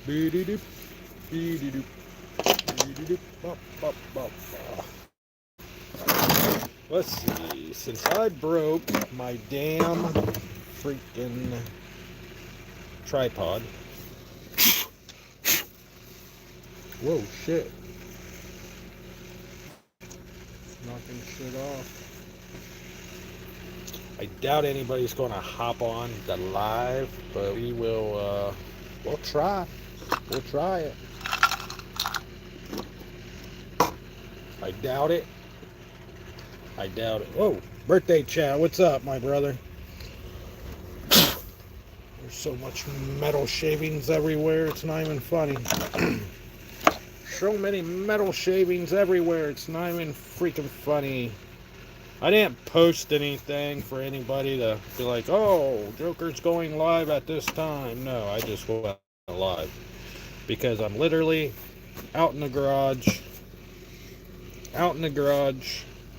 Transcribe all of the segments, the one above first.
Be-de-doop, be-de-doop, be-de-doop, bop, bop, bop. Let's see. Since I broke my damn freaking tripod. Whoa, shit. Knocking shit off. I doubt anybody's going to hop on the live, but we'll try. We'll try it. I doubt it. I doubt it. Whoa, birthday chat. What's up, my brother? There's so much metal shavings everywhere. It's not even funny. So many metal shavings everywhere. It's not even freaking funny. I didn't post anything for anybody to be like, oh, Joker's going live at this time. No, I just went live because I'm literally out in the garage,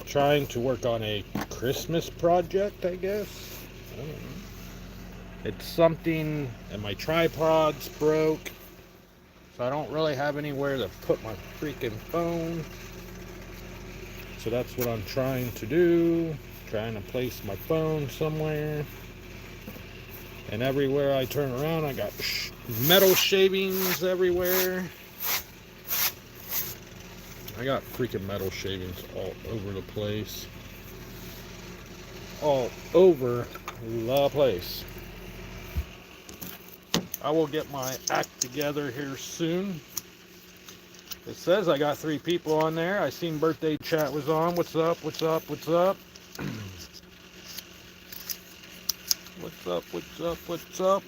trying to work on a Christmas project, I guess. I don't know. It's something, and my tripod's broke, so I don't really have anywhere to put my freaking phone. So that's what I'm trying to do, trying to place my phone somewhere. And everywhere I turn around, I got metal shavings everywhere. I got freaking metal shavings all over the place. All over the place. I will get my act together here soon. It says I got 3 people on there. I seen birthday chat was on. What's up? What's up? What's up? What's up? What's up? What's up?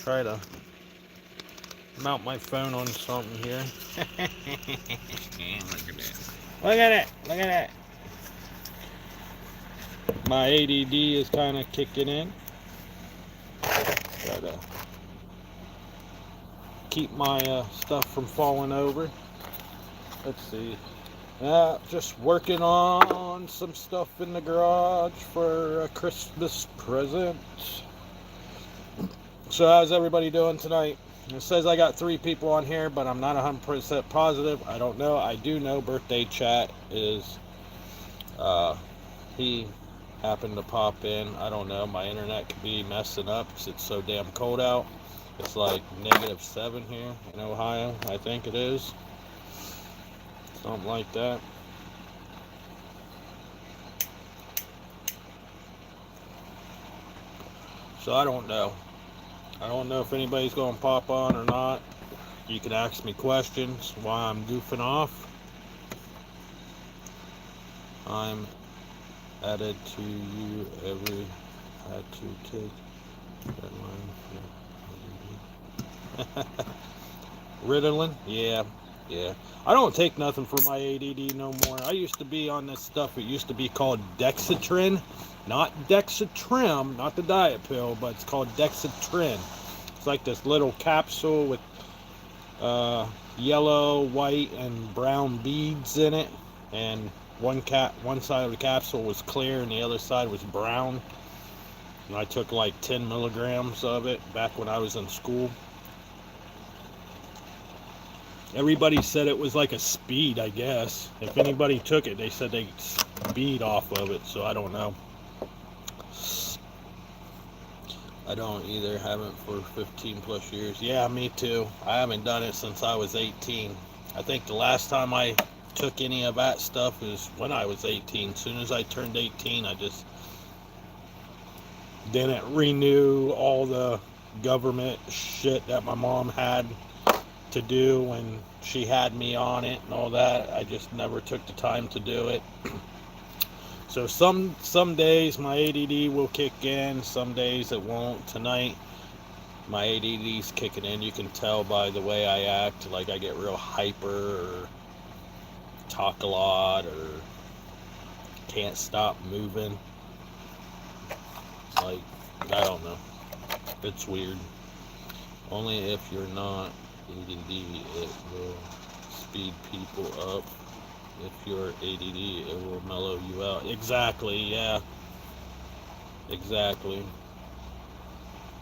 Try to mount my phone on something here. Look at that. Look at it. Look at it. My ADD is kind of kicking in. Try to keep my stuff from falling over. Let's see. Just working on some stuff in the garage for a Christmas present. So how's everybody doing tonight? It says I got 3 people on here, but I'm not 100% positive. I don't know. I do know birthday chat is, he happened to pop in. I don't know. My internet could be messing up because it's so damn cold out. It's like -7 here in Ohio, I think it is. Something like that. So I don't know. I don't know if anybody's going to pop on or not. You can ask me questions while I'm goofing off. I'm added to you every had to take deadline. Ritalin? Yeah. I don't take nothing for my ADD no more. I used to be on this stuff. It used to be called Dexatrin. Not Dexatrim, not the diet pill, but it's called Dexatrin. It's like this little capsule with yellow, white, and brown beads in it. And one side of the capsule was clear and the other side was brown. And I took like 10 milligrams of it back when I was in school. Everybody said it was like a speed, I guess. If anybody took it, they said they speed off of it, so I don't know. I don't either. Haven't for 15 plus years. Yeah, me too. I haven't done it since I was 18. I think the last time I took any of that stuff was when I was 18. As soon as I turned 18, I just didn't renew all the government shit that my mom had to do when she had me on it and all that. I just never took the time to do it. So some days my ADD will kick in, some days it won't. Tonight my ADD's kicking in. You can tell by the way I act, like I get real hyper or talk a lot or can't stop moving. Like, I don't know. It's weird. Only if you're not ADD, it will speed people up. If you're ADD, it will mellow you out. Exactly, yeah. Exactly.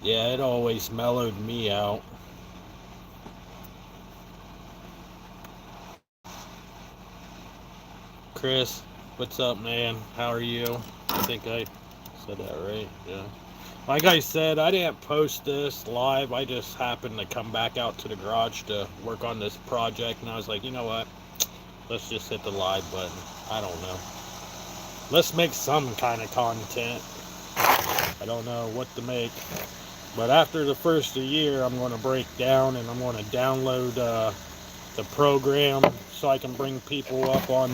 Yeah, it always mellowed me out. Chris, what's up, man? How are you? I think I said that right. Yeah. Like I said, I didn't post this live. I just happened to come back out to the garage to work on this project, and I was like, you know what? Let's just hit the live button. I don't know. Let's make some kind of content. I don't know what to make. But after the first year, I'm going to break down and I'm going to download the program so I can bring people up on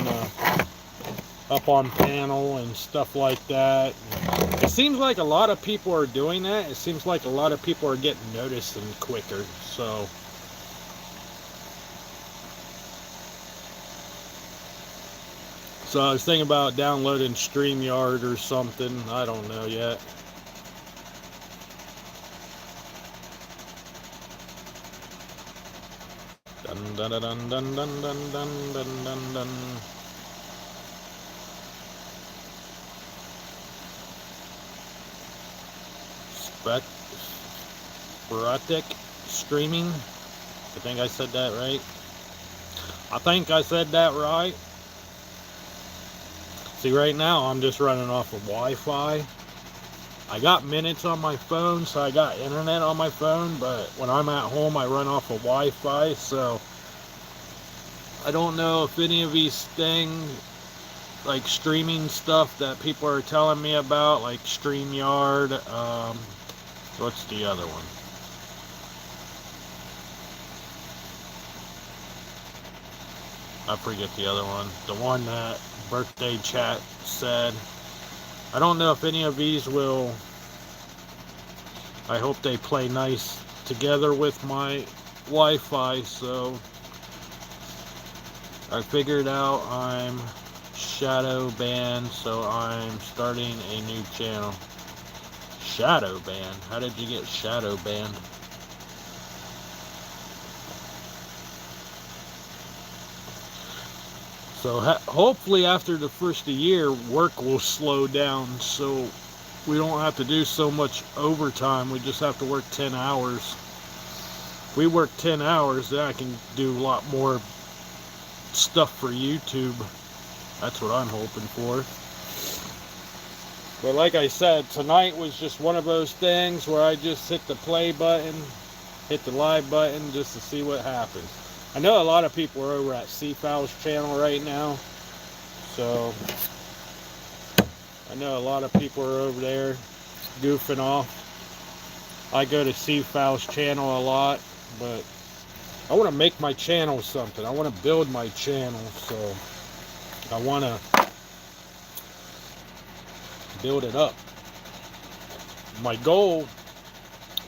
panel and stuff like that. It seems like a lot of people are doing that. It seems like a lot of people are getting noticed and quicker. So I was thinking about downloading StreamYard or something. I don't know yet. Dun dun dun dun dun dun dun dun dun dun. Sporadic streaming. I think I said that right. I think I said that right. See, right now I'm just running off of Wi-Fi. I got minutes on my phone, so I got internet on my phone, but when I'm at home, I run off of Wi-Fi, so I don't know if any of these things, like streaming stuff that people are telling me about, like StreamYard, what's the other one? I forget the other one. The one that Birthday Chat said. I don't know if any of these will. I hope they play nice together with my Wi-Fi, so I figured out I'm shadow banned, so I'm starting a new channel. Shadow banned? How did you get shadow banned? So hopefully after the first year, work will slow down so we don't have to do so much overtime. We just have to work 10 hours. If we work 10 hours, then I can do a lot more stuff for YouTube. That's what I'm hoping for. But like I said, tonight was just one of those things where I just hit the play button, hit the live button just to see what happens. I know a lot of people are over at Seafowl's channel right now, so I know a lot of people are over there goofing off. I go to Seafowl's channel a lot, but I want to make my channel something. I want to build my channel, so I want to build it up. My goal,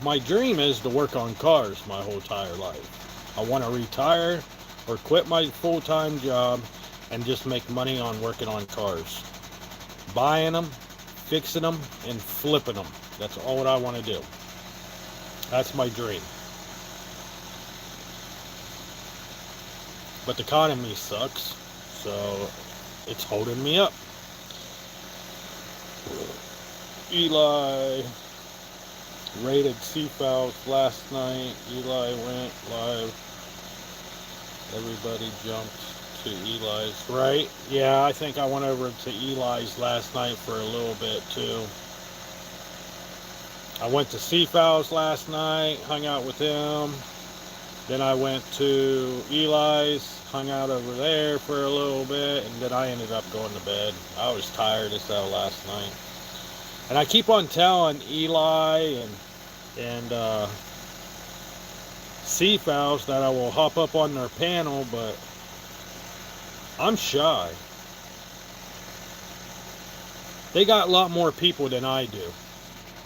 my dream is to work on cars my whole entire life. I want to retire or quit my full-time job and just make money on working on cars. Buying them, fixing them, and flipping them. That's all what I want to do. That's my dream. But the economy sucks, so it's holding me up. Eli raided Seafowl's last night. Eli went live. Everybody jumped to Eli's, right? Yeah, I think I went over to Eli's last night for a little bit too. I went to Seafowl's last night, hung out with him. Then I went to Eli's, hung out over there for a little bit, and then I ended up going to bed. I was tired as hell last night. And I keep on telling Eli and Seafowl's that I will hop up on their panel, but I'm shy. They got a lot more people than I do.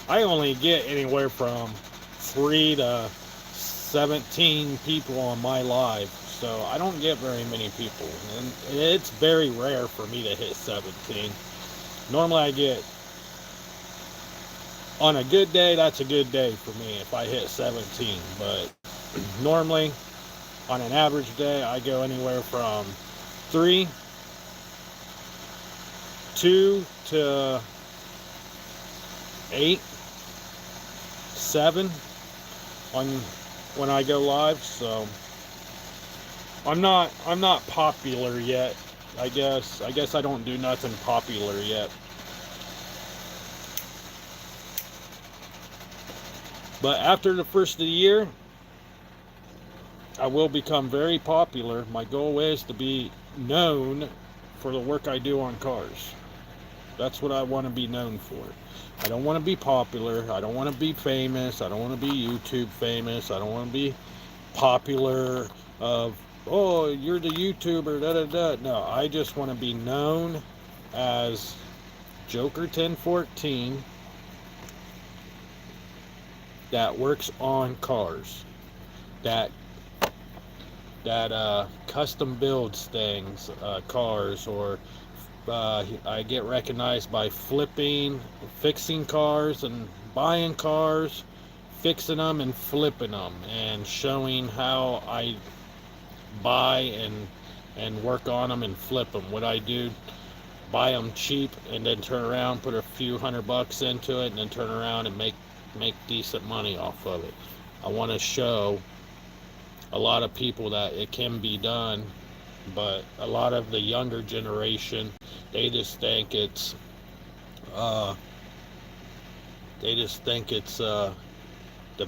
I only get anywhere from 3 to 17 people on my live, so I don't get very many people, and it's very rare for me to hit 17. Normally I get, on a good day, that's a good day for me if I hit 17, but normally on an average day I go anywhere from 2 to 8, 7 on when I go live, so I'm not popular yet. I guess I don't do nothing popular yet. But after the first of the year, I will become very popular. My goal is to be known for the work I do on cars. That's what I want to be known for. I don't want to be popular. I don't want to be famous. I don't want to be YouTube famous. I don't want to be popular of, oh, you're the YouTuber, da da da. No, I just want to be known as Joker 1014 that works on cars, that custom builds things, cars, or I get recognized by fixing cars and buying cars, fixing them and flipping them, and showing how I buy and work on them and flip them. What I do, buy them cheap and then turn around, put a few $100 into it, and then turn around and make decent money off of it. I want to show a lot of people that it can be done, but a lot of the younger generation, they just think it's the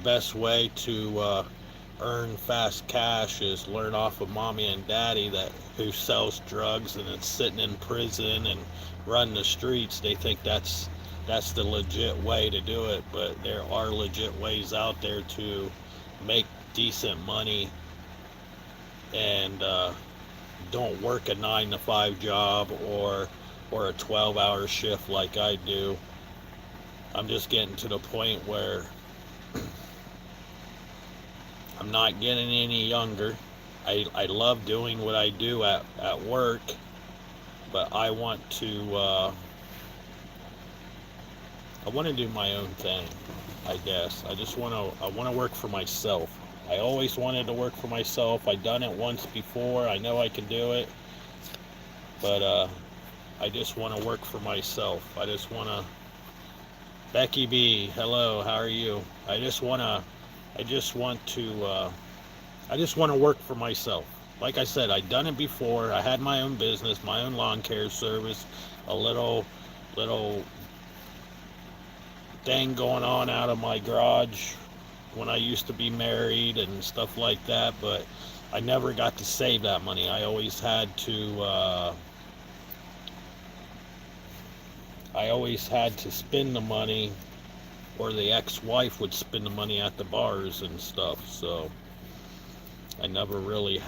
best way to earn fast cash is learn off of mommy and daddy who sells drugs and it's sitting in prison and running the streets. They think that's the legit way to do it, but there are legit ways out there to make decent money and don't work a 9-to-5 job or a 12-hour shift like I do. I'm just getting to the point where I'm not getting any younger. I love doing what I do at work, but I want to do my own thing, I guess. I want to work for myself. I always wanted to work for myself. I've done it once before. I know I can do it. But I just want to work for myself. I just want to... Becky B, hello, how are you? I just want to work for myself. Like I said, I've done it before. I had my own business, my own lawn care service, a little thing going on out of my garage when I used to be married and stuff like that, but I never got to save that money. I always had to spend the money, or the ex-wife would spend the money at the bars and stuff, so I never really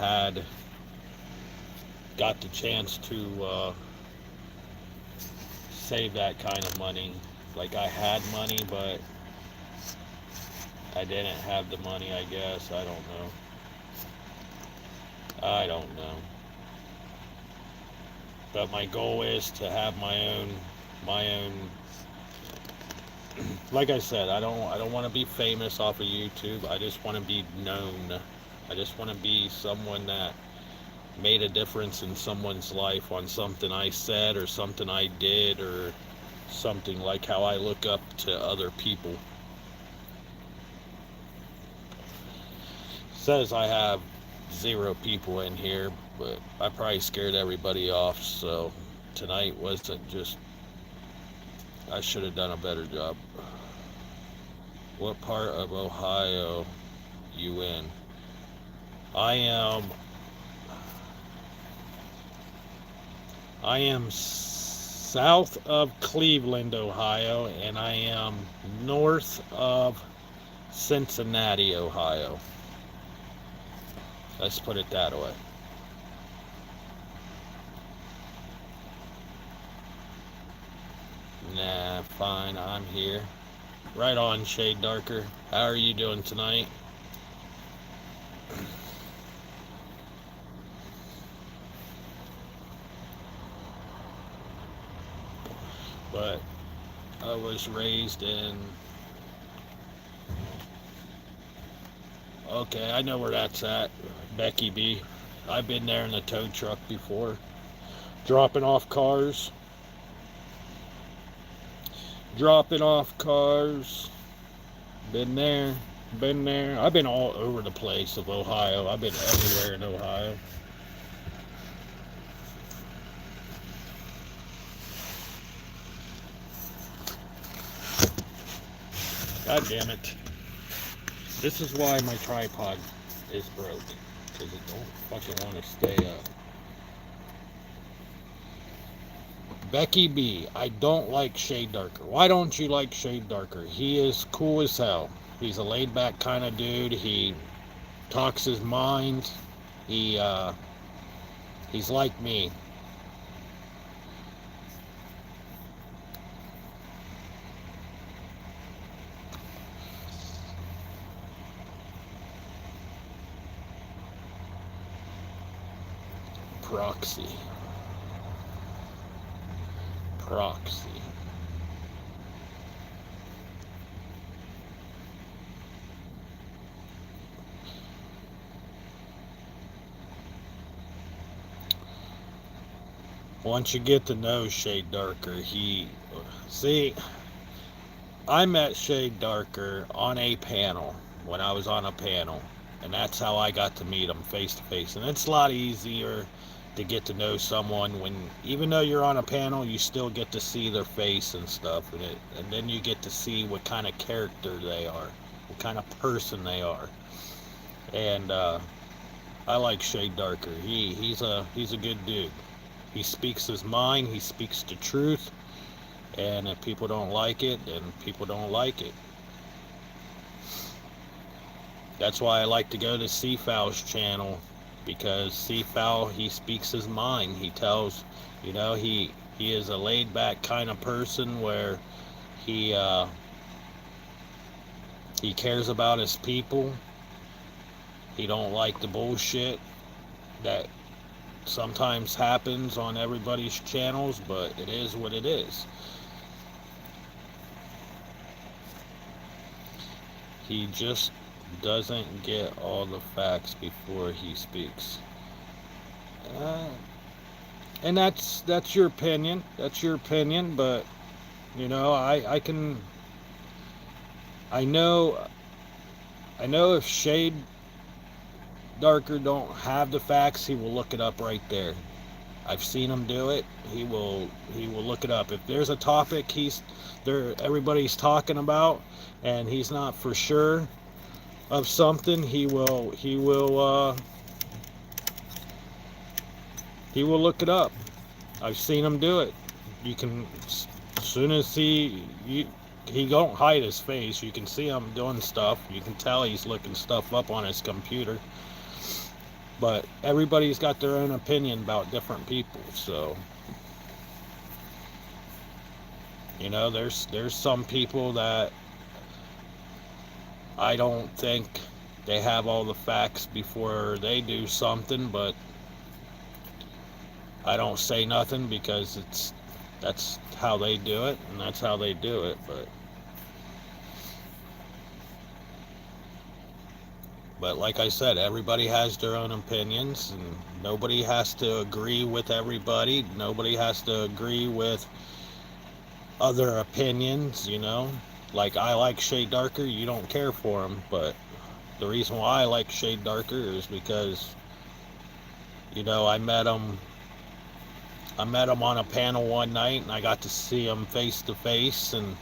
got the chance to save that kind of money. Like, I had money, but I didn't have the money, I guess. I don't know. But my goal is to have my own like I said, I don't want to be famous off of YouTube. I just want to be known. I just want to be someone that made a difference in someone's life on something I said or something I did, or something like how I look up to other people. Says I have 0 people in here, but I probably scared everybody off, so tonight wasn't just... I should have done a better job. What part of Ohio you in? I am south of Cleveland, Ohio, and I am north of Cincinnati, Ohio. Let's put it that way. Nah, fine, I'm here. Right on, Shade Darker. How are you doing tonight? But I was raised in... Okay, I know where that's at. Becky B. I've been there in the tow truck before. Dropping off cars. Been there, been there. I've been all over the place of Ohio. I've been everywhere in Ohio. God damn it. This is why my tripod is broke. Because it don't fucking want to stay up. Becky B, I don't like Shade Darker. Why don't you like Shade Darker? He is cool as hell. He's a laid back kind of dude. He talks his mind. He he's like me. Proxy. Proxy. Once you get to know Shade Darker, see, I met Shade Darker on a panel when I was on a panel, and that's how I got to meet him face to face. And it's a lot easier to get to know someone when, even though you're on a panel, you still get to see their face and stuff, and then you get to see what kind of character they are, what kind of person they are. And I like Shade Darker. He's a good dude. He speaks his mind. He speaks the truth. And if people don't like it, then people don't like it. That's why I like to go to Seafowl's channel, because Seafowl, he speaks his mind. He tells, he is a laid back kind of person where he he cares about his people. He don't like the bullshit that sometimes happens on everybody's channels, but it is what it is. He just doesn't get all the facts before he speaks. Uh, and that's your opinion. That's your opinion, but I can I know if Shade Darker don't have the facts, he will look it up right there. I've seen him do it. He will look it up. If there's a topic everybody's talking about and he's not for sure of something, he will look it up. I've seen him do it. You can, as soon as he don't hide his face. You can see him doing stuff. You can tell he's looking stuff up on his computer. But everybody's got their own opinion about different people. So, there's some people that I don't think they have all the facts before they do something, but I don't say nothing because that's how they do it, and that's how they do it. But like I said, everybody has their own opinions, and nobody has to agree with everybody. Nobody has to agree with other opinions, Like, I like Shade Darker, you don't care for him, but the reason why I like Shade Darker is because, I met him on a panel one night, and I got to see him face to face, and,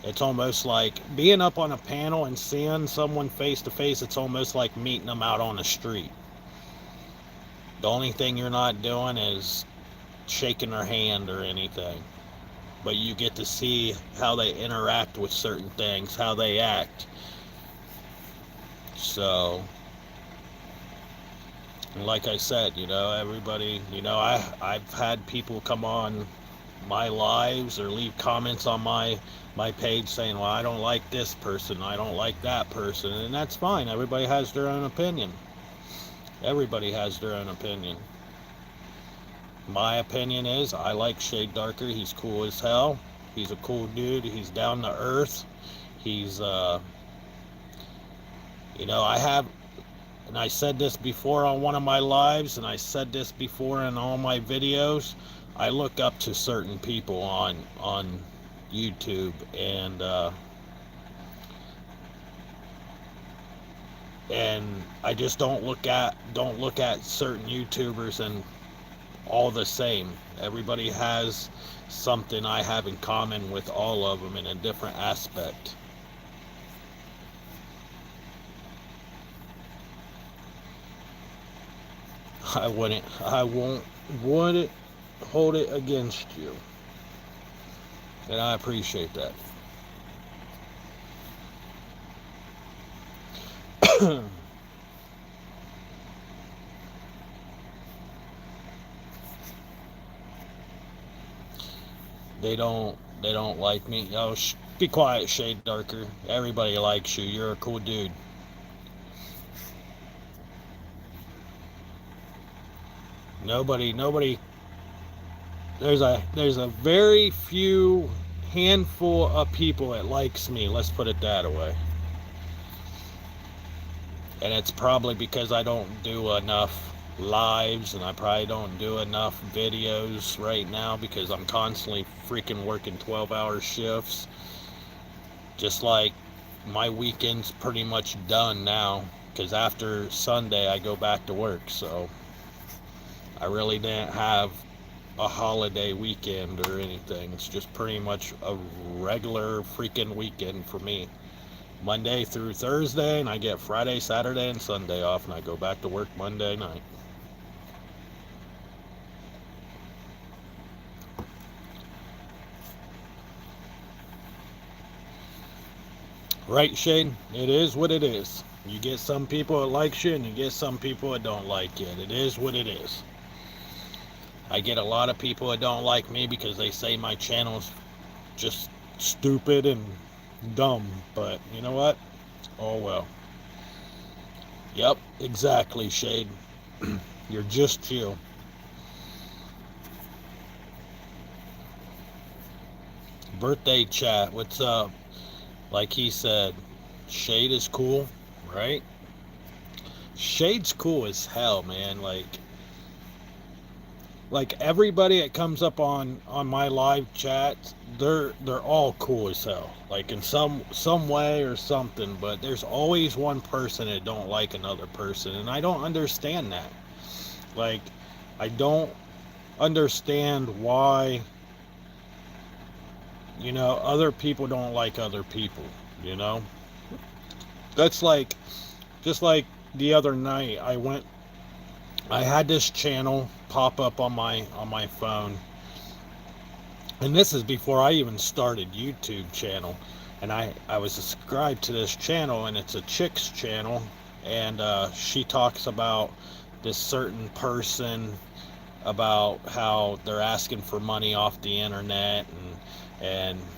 it's almost like being up on a panel and seeing someone face to face. It's almost like meeting them out on the street. The only thing you're not doing is shaking their hand or anything, but you get to see how they interact with certain things, how they act. So, like I said, everybody, I've had people come on my lives or leave comments on my page saying, well, I don't like this person, I don't like that person, and that's fine. Everybody has their own opinion. Everybody has their own opinion. My opinion is I like Shade Darker. He's cool as hell. He's a cool dude. He's down to earth. He's and I said this before on one of my lives, and I said this before in all my videos, I look up to certain people on YouTube, and And I just don't look at certain YouTubers and all the same. Everybody has something I have in common with all of them in a different aspect. I wouldn't hold it against you. And I appreciate that. They don't like me. Oh, be quiet, Shade Darker. Everybody likes you. You're a cool dude. Nobody. There's a very few handful of people that likes me. Let's put it that way. And it's probably because I don't do enough lives, and I probably don't do enough videos right now because I'm constantly freaking working 12-hour shifts. Just like my weekend's pretty much done now because after Sunday I go back to work, so I really didn't have a holiday weekend or anything. It's just pretty much a regular freaking weekend for me. Monday through Thursday, and I get Friday, Saturday, and Sunday off, and I go back to work Monday night. Right, Shane? It is what it is. You get some people that like you, and you get some people that don't like you. It is what it is. I get a lot of people that don't like me because they say my channel's just stupid and dumb. But you know what? Oh well. Yep, exactly, Shade. You're just you. Birthday chat, what's up? Like he said, Shade is cool, right? Shade's cool as hell, man. Like everybody that comes up on my live chats, they're all cool as hell. Like in some way or something, but there's always one person that don't like another person, and I don't understand that. Like I don't understand why other people don't like other people, you know? That's like just like the other night I had this channel pop up on my phone, and this is before I even started YouTube channel, and I was subscribed to this channel, and it's a chick's channel, and she talks about this certain person, about how they're asking for money off the internet,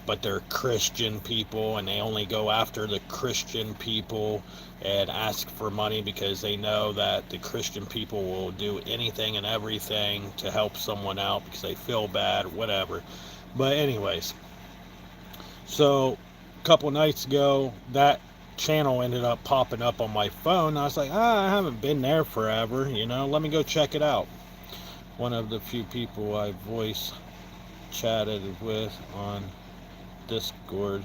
but they're Christian people, and they only go after the Christian people and ask for money because they know that the Christian people will do anything and everything to help someone out because they feel bad, whatever. But anyways, so a couple nights ago, that channel ended up popping up on my phone. I was like, I haven't been there forever, let me go check it out. One of the few people I voice chatted with on Discord.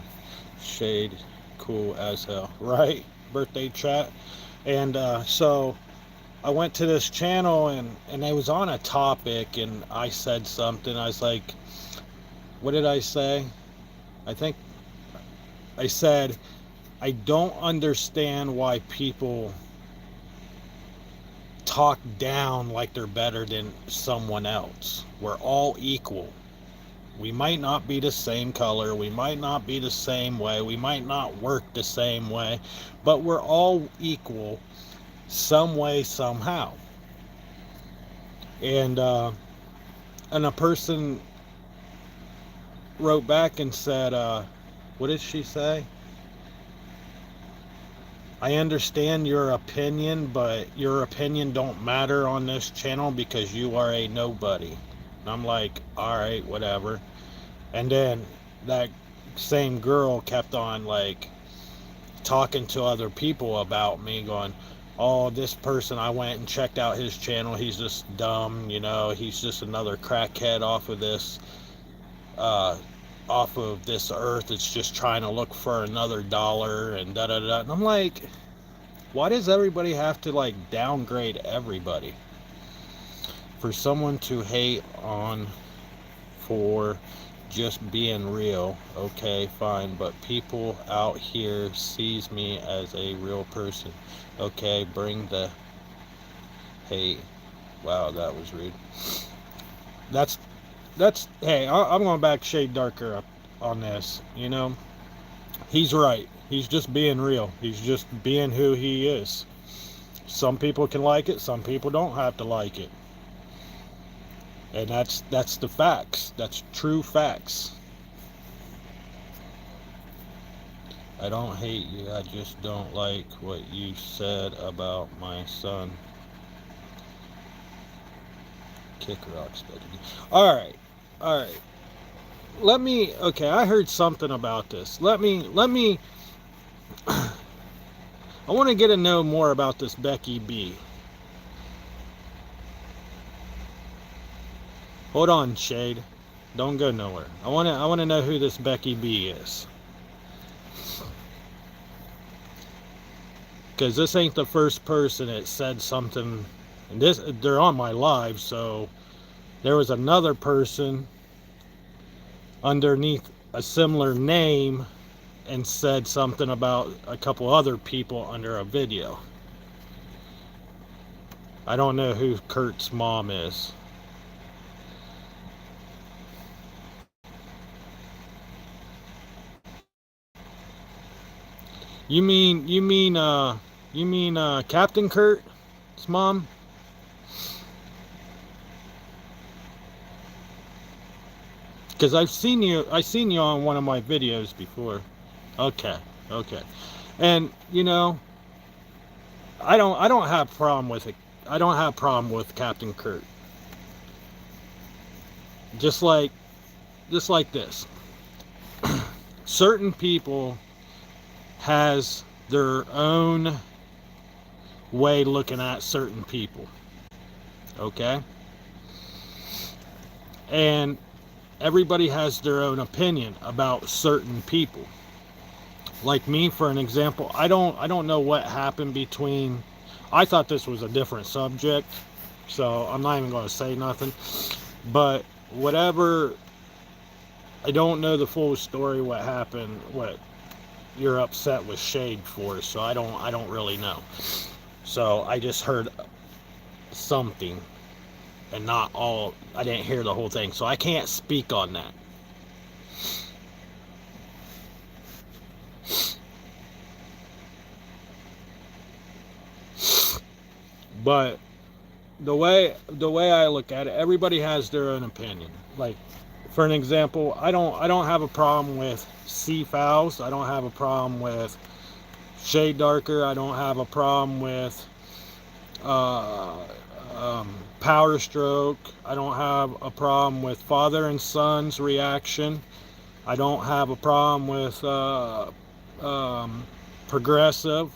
Shade, cool as hell, right? Birthday chat. And so I went to this channel, and I was on a topic, and I said something. I was like, what did I say? I think I said, I don't understand why people talk down like they're better than someone else. We're all equal. We might not be the same color, we might not be the same way, we might not work the same way, but we're all equal some way, somehow. And a person wrote back and said, what did she say? I understand your opinion, but your opinion don't matter on this channel because you are a nobody. And I'm like, alright, whatever. And then that same girl kept on like talking to other people about me, going, oh, this person, I went and checked out his channel, he's just dumb, he's just another crackhead off of this earth. It's just trying to look for another dollar and da da da. And I'm like, Why does everybody have to like downgrade everybody? For someone to hate on for just being real, okay, fine, but people out here sees me as a real person. Okay, bring the hate. Wow, that was rude. That's hey, I'm going back Shade Darker up on this, you know. He's right. He's just being real. He's just being who he is. Some people can like it, some people don't have to like it. And that's the facts. That's true facts. I don't hate you. I just don't like what you said about my son. Kick rocks, baby. All right. All right. Okay, I heard something about this. I want to get to know more about this Becky B. Hold on, Shade. Don't go nowhere. I want to know who this Becky B is. Because this ain't the first person that said something. And they're on my live, so there was another person underneath a similar name and said something about a couple other people under a video. I don't know who Kurt's mom is. You mean Captain Kurt's mom? Because I've seen you on one of my videos before. Okay. And you know, I don't have a problem with it. I don't have a problem with Captain Kurt. Just like this. Certain people has their own way looking at certain people. Okay? And everybody has their own opinion about certain people. Like me, for an example, I don't know what happened between. I thought this was a different subject, so I'm not even going to say nothing. But whatever, I don't know the full story. What happened? What you're upset with Shade for? So I don't really know. So I just heard something, and not all. I didn't hear the whole thing, so I can't speak on that. But the way I look at it, everybody has their own opinion. Like, for an example, I don't have a problem with C-Fouls. I don't have a problem with Shade Darker. I don't have a problem with Power Stroke. I don't have a problem with Father and Son's reaction. I don't have a problem with Progressive.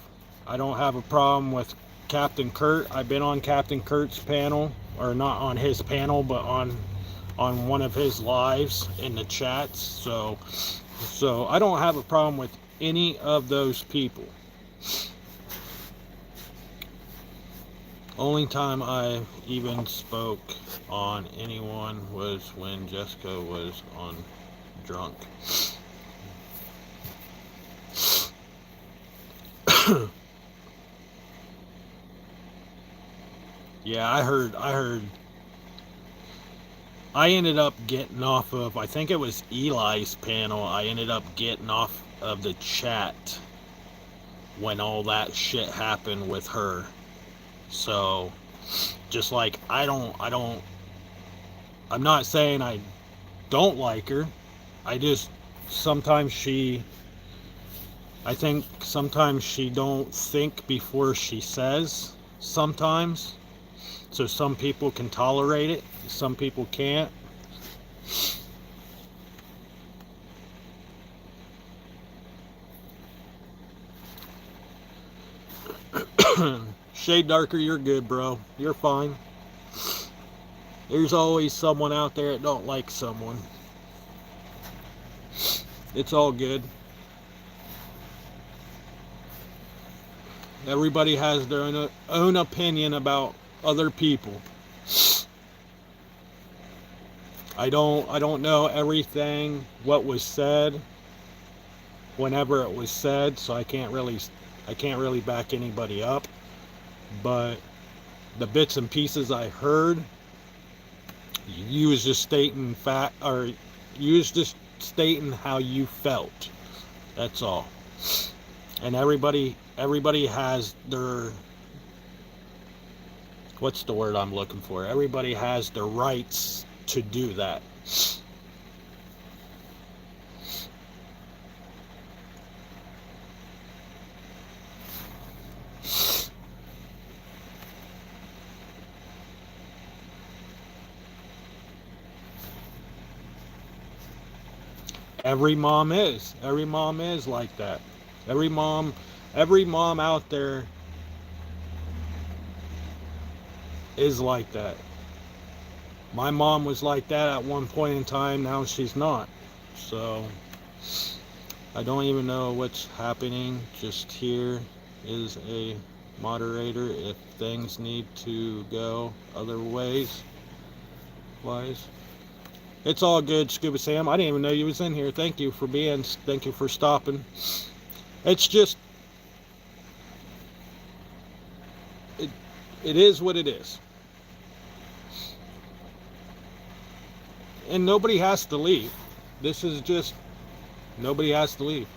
I don't have a problem with Captain Kurt. I've been on Captain Kurt's panel, or not on his panel, but on one of his lives in the chats. So I don't have a problem with any of those people. Only time I even spoke on anyone was when Jessica was on drunk. Yeah, I heard I ended up getting off of, I think it was Eli's panel. I ended up getting off of the chat when all that shit happened with her. So just like I'm not saying I don't like her. I just I think sometimes she don't think before she says sometimes. So some people can tolerate it, some people can't. Shade Darker, you're good, bro. You're fine. There's always someone out there that don't like someone. It's all good. Everybody has their own opinion about other people. I don't know everything what was said whenever it was said, so I can't really back anybody up. But the bits and pieces I heard, you was just stating fact, or you was just stating how you felt. That's all. And everybody has their, what's the word I'm looking for? Everybody has their rights to do that. Every mom is like that. Every mom every mom out there is like that. My mom was like that at one point in time, now she's not. So I don't even know what's happening. Just here is a moderator if things need to go other ways. Wise. It's all good, Scuba Sam. I didn't even know you was in here. Thank you for stopping. It's just it, it is what it is. And nobody has to leave. This is just nobody has to leave.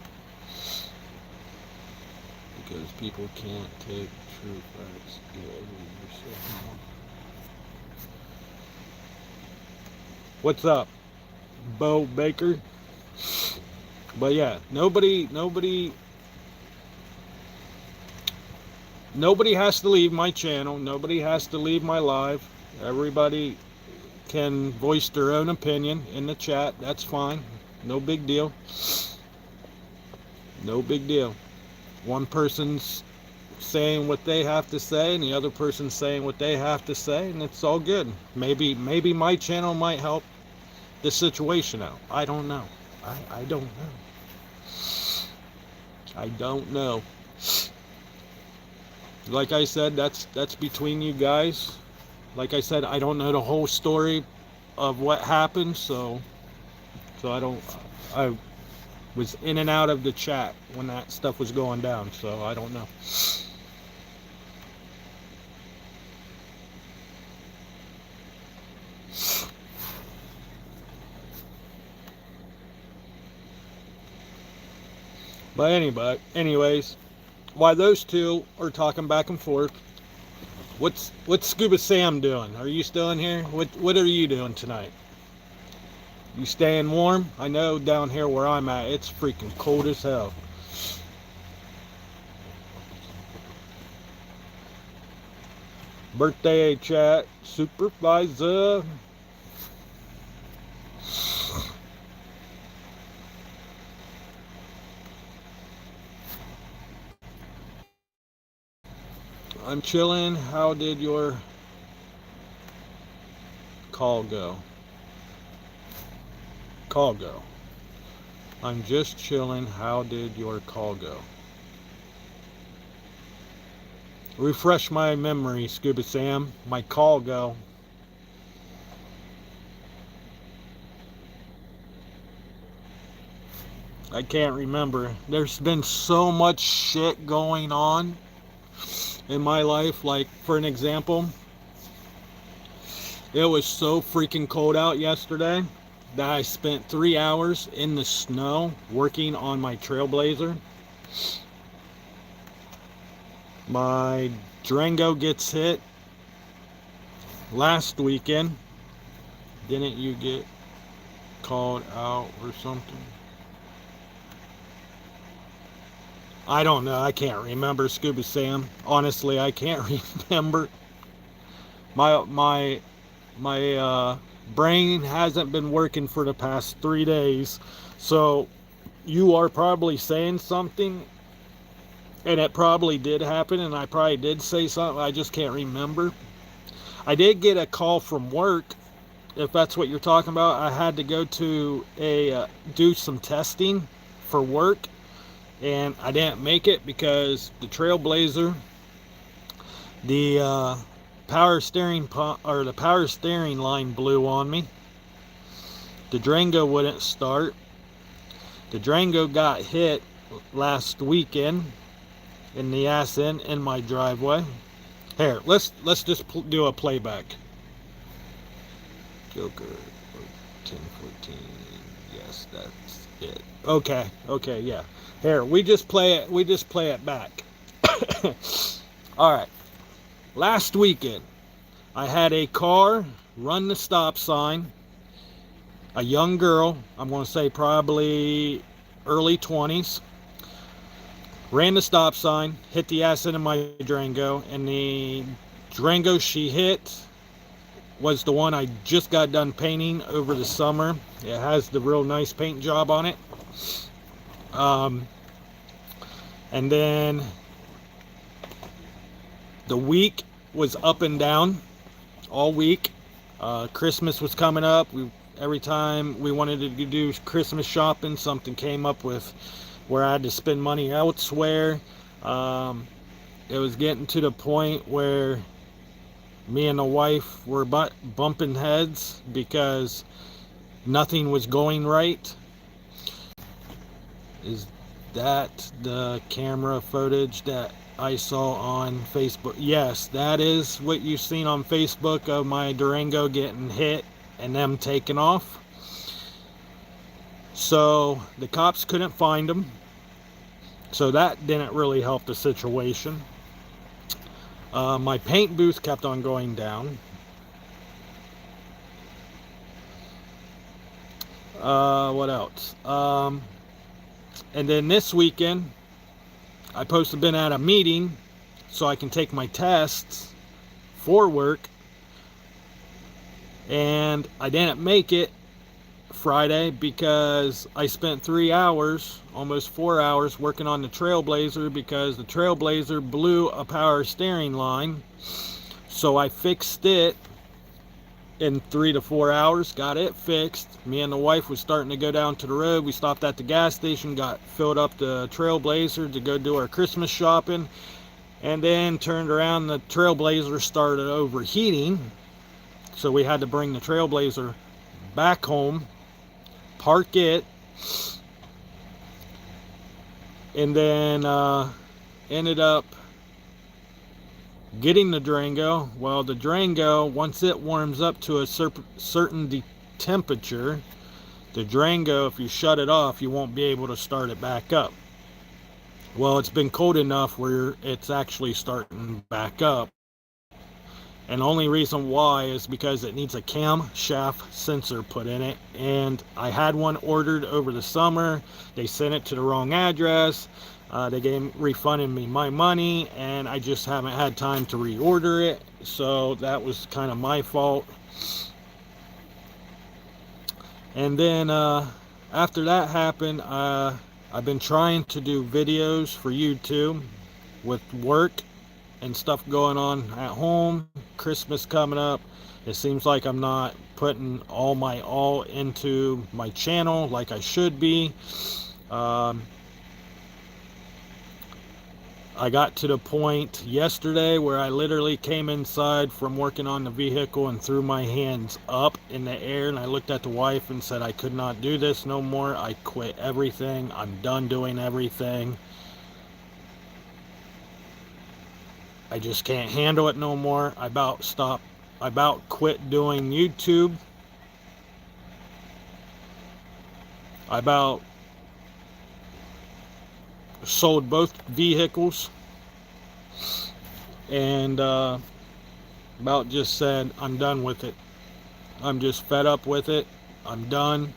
Because people can't take true facts. Get over yourself. What's up, Bo Baker? But yeah, nobody has to leave my channel. Nobody has to leave my live. Everybody can voice their own opinion in the chat. That's fine. No big deal. No big deal. One person's saying what they have to say and the other person's saying what they have to say, and it's all good. Maybe my channel might help the situation out. I don't know. I don't know. I don't know. Like I said, that's between you guys. Like I said, I don't know the whole story of what happened, so I was in and out of the chat when that stuff was going down, so I don't know. But anyways, while those two are talking back and forth, what's Scuba Sam doing? Are you still in here? What are you doing tonight? You staying warm? I know down here where I'm at, it's freaking cold as hell. Birthday chat, supervisor. I'm chilling. How did your call go? Call go. I'm just chilling. How did your call go? Refresh my memory, Scuba Sam. My call go. I can't remember. There's been so much shit going on in my life. Like, for an example, it was so freaking cold out yesterday that I spent 3 hours in the snow working on my Trailblazer. My Durango gets hit last weekend. Didn't you get called out or something? I don't know. I can't remember, Scuba Sam. Honestly, I can't remember. My brain hasn't been working for the past 3 days. So you are probably saying something, and it probably did happen, and I probably did say something. I just can't remember. I did get a call from work, if that's what you're talking about. I had to go to do some testing for work, and I didn't make it because the Trailblazer, the power steering the power steering line blew on me. The Durango wouldn't start. The Durango got hit last weekend in the ass end in my driveway. Here, let's just do a playback. Joker 1014. Yes, that's it. Okay, yeah. Here, we just play it back. All right. Last weekend, I had a car run the stop sign. A young girl, I'm going to say probably early 20s, ran the stop sign, hit the ass end of my Durango, and the Durango she hit was the one I just got done painting over the summer. It has the real nice paint job on it. And then the week was up and down all week. Christmas was coming up. Every time we wanted to do Christmas shopping, something came up with where I had to spend money elsewhere. It was getting to the point where me and the wife were bumping heads because nothing was going right. Is that the camera footage that I saw on Facebook? Yes, that is what you've seen on Facebook of my Durango getting hit and them taking off. So the cops couldn't find them, so that didn't really help the situation. My paint booth kept on going down. What else? And then this weekend I supposed to have been at a meeting so I can take my tests for work, and I didn't make it Friday because I spent 3 hours, almost 4 hours, working on the Trailblazer because the Trailblazer blew a power steering line. So I fixed it in 3 to 4 hours, got it fixed. Me and the wife was starting to go down to the road. We stopped at the gas station, got filled up the Trailblazer to go do our Christmas shopping, and then turned around. The Trailblazer started overheating, so we had to bring the Trailblazer back home, park it, and then ended up getting the Durango. Well, the Durango, once it warms up to a certain temperature, the Durango, if you shut it off, you won't be able to start it back up. Well, it's been cold enough where it's actually starting back up. And the only reason why is because it needs a camshaft sensor put in it. And I had one ordered over the summer. They sent it to the wrong address. They refunded me my money, and I just haven't had time to reorder it. So that was kind of my fault. And then after that happened, I've been trying to do videos for YouTube with work and stuff going on at home. Christmas coming up. It seems like I'm not putting all my all into my channel like I should be. I got to the point yesterday where I literally came inside from working on the vehicle and threw my hands up in the air, and I looked at the wife and said I could not do this no more. I quit everything. I'm done doing everything. I just can't handle it no more. I about quit doing YouTube. I about sold both vehicles, and about just said I'm done with it. I'm just fed up with it. I'm done.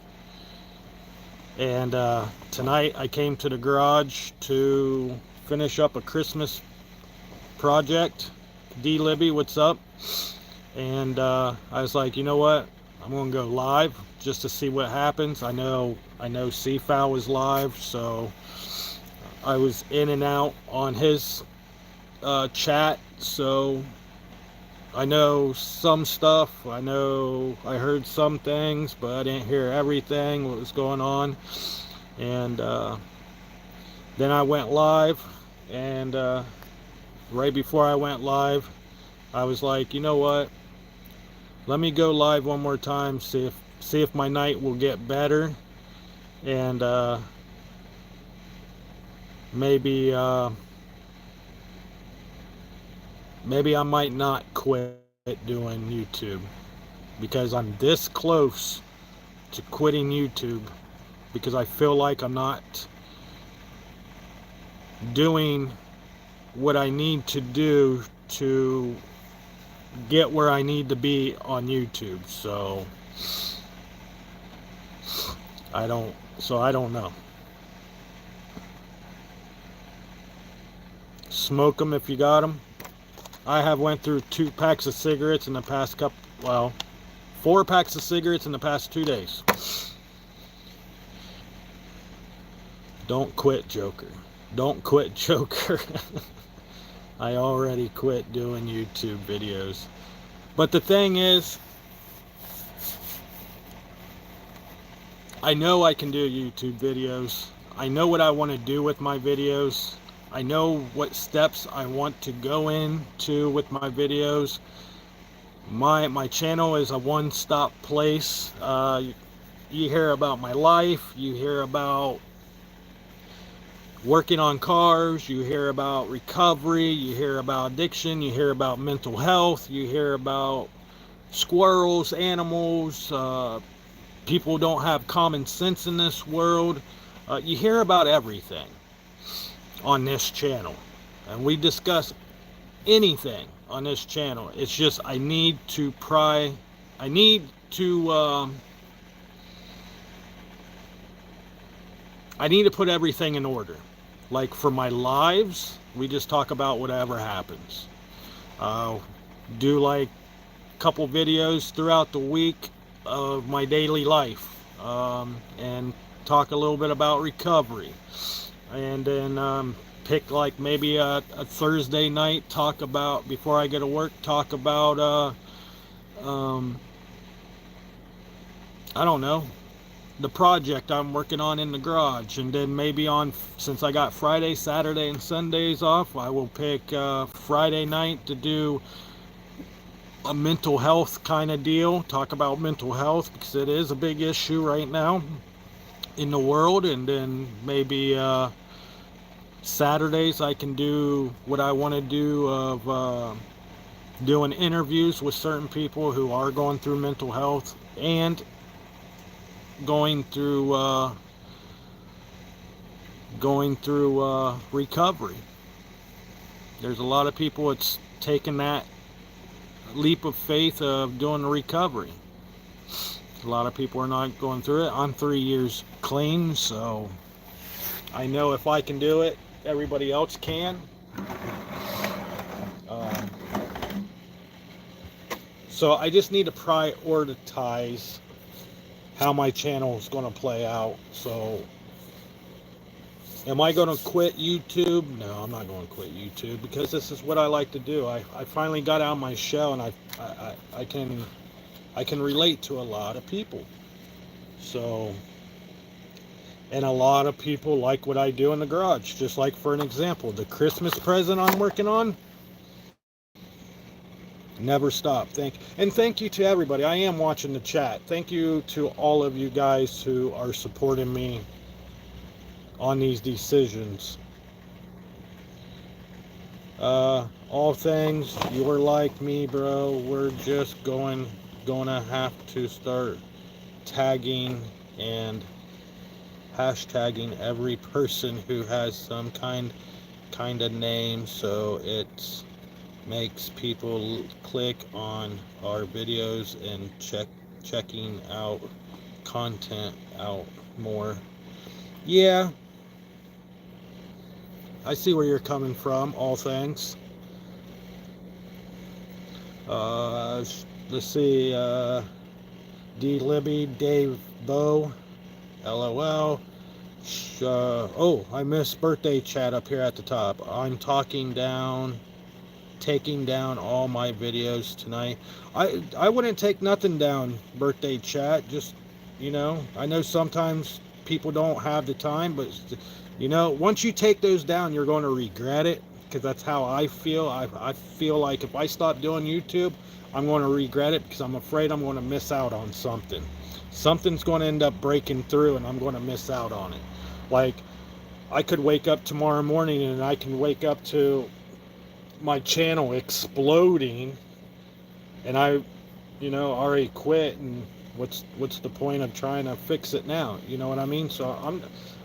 And tonight I came to the garage to finish up a Christmas project. D Libby, what's up? And I was like, you know what, I'm gonna go live just to see what happens. I know CFOW was live, so I was in and out on his chat, so I know some stuff. I heard some things, but I didn't hear everything what was going on. And Then I went live, and right before I went live, I was like, you know what? Let me go live one more time, see if my night will get better, and maybe maybe I might not quit doing YouTube, because I'm this close to quitting YouTube, because I feel like I'm not doing what I need to do to get where I need to be on YouTube. So I don't know. Smoke them if you got them. I have went through 2 packs of cigarettes in the past couple, well, 4 packs of cigarettes in the past 2 days. Don't quit, Joker. Don't quit, Joker. I already quit doing YouTube videos. But the thing is, I know I can do YouTube videos. I know what I want to do with my videos. I know what steps I want to go into with my videos. My channel is a one-stop place. You hear about my life. You hear about working on cars. You hear about recovery. You hear about addiction. You hear about mental health. You hear about squirrels, animals. People don't have common sense in this world. You hear about everything on this channel, and we discuss anything on this channel. It's just I need to put everything in order. Like for my lives, we just talk about whatever happens. Do like a couple videos throughout the week of my daily life, and talk a little bit about recovery, and then pick like maybe a Thursday night, talk about, before I go to work, talk about I don't know, the project I'm working on in the garage. And then maybe since I got Friday, Saturday, and Sundays off, I will pick Friday night to do a mental health kind of deal, talk about mental health, because it is a big issue right now in the world. And then maybe Saturdays I can do what I want to do of doing interviews with certain people who are going through mental health and going through recovery. There's a lot of people that's taken that leap of faith of doing the recovery. A lot of people are not going through it. I'm 3 years clean, so I know if I can do it, everybody else can. So I just need to prioritize how my channel is going to play out. So am I going to quit YouTube? No, I'm not going to quit YouTube, because this is what I like to do. I finally got out of my shell, and I can relate to a lot of people. So, and a lot of people like what I do in the garage. Just like, for an example, the Christmas present I'm working on, never stop. Thank you to everybody. I am watching the chat. Thank you to all of you guys who are supporting me on these decisions. All things, you're like me, bro. We're just gonna have to start tagging and hashtagging every person who has some kind of name, so it makes people click on our videos and checking out content out more. Yeah, I see where you're coming from, all things. Let's see, D. Libby, Dave Bow, LOL. Oh, I missed birthday chat up here at the top. I'm taking down all my videos tonight. I wouldn't take nothing down, birthday chat. Just, I know sometimes people don't have the time, but You know, once you take those down, you're going to regret it, because that's how I feel. I feel like if I stop doing YouTube, I'm going to regret it, because I'm afraid I'm going to miss out on something. Something's going to end up breaking through and I'm going to miss out on it. Like, I could wake up tomorrow morning and I can wake up to my channel exploding, and I, already quit, and what's the point of trying to fix it now? You know what I mean? So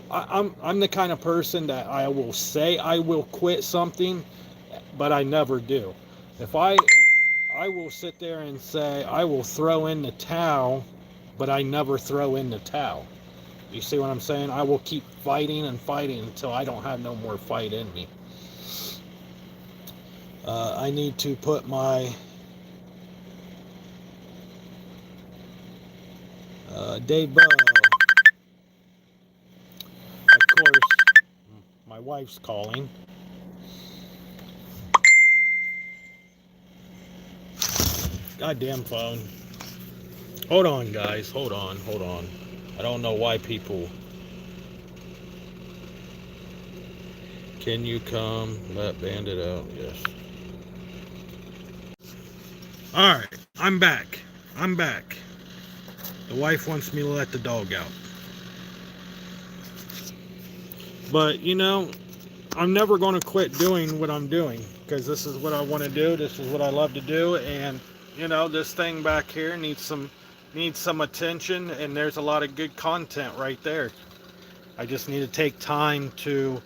I'm the kind of person that I will say I will quit something, but I never do. If I will sit there and say I will throw in the towel, but I never throw in the towel. You see what I'm saying? I will keep fighting and fighting until I don't have no more fight in me. I need to put my Dave Bow. Of course, my wife's calling. Goddamn phone. Hold on, guys. Hold on. Hold on. I don't know why people. Can you come? Let Bandit out. Yes. Alright. I'm back. I'm back. The wife wants me to let the dog out. But, I'm never going to quit doing what I'm doing, because this is what I want to do. This is what I love to do. And, this thing back here needs some attention, and there's a lot of good content right there. I just need to take time to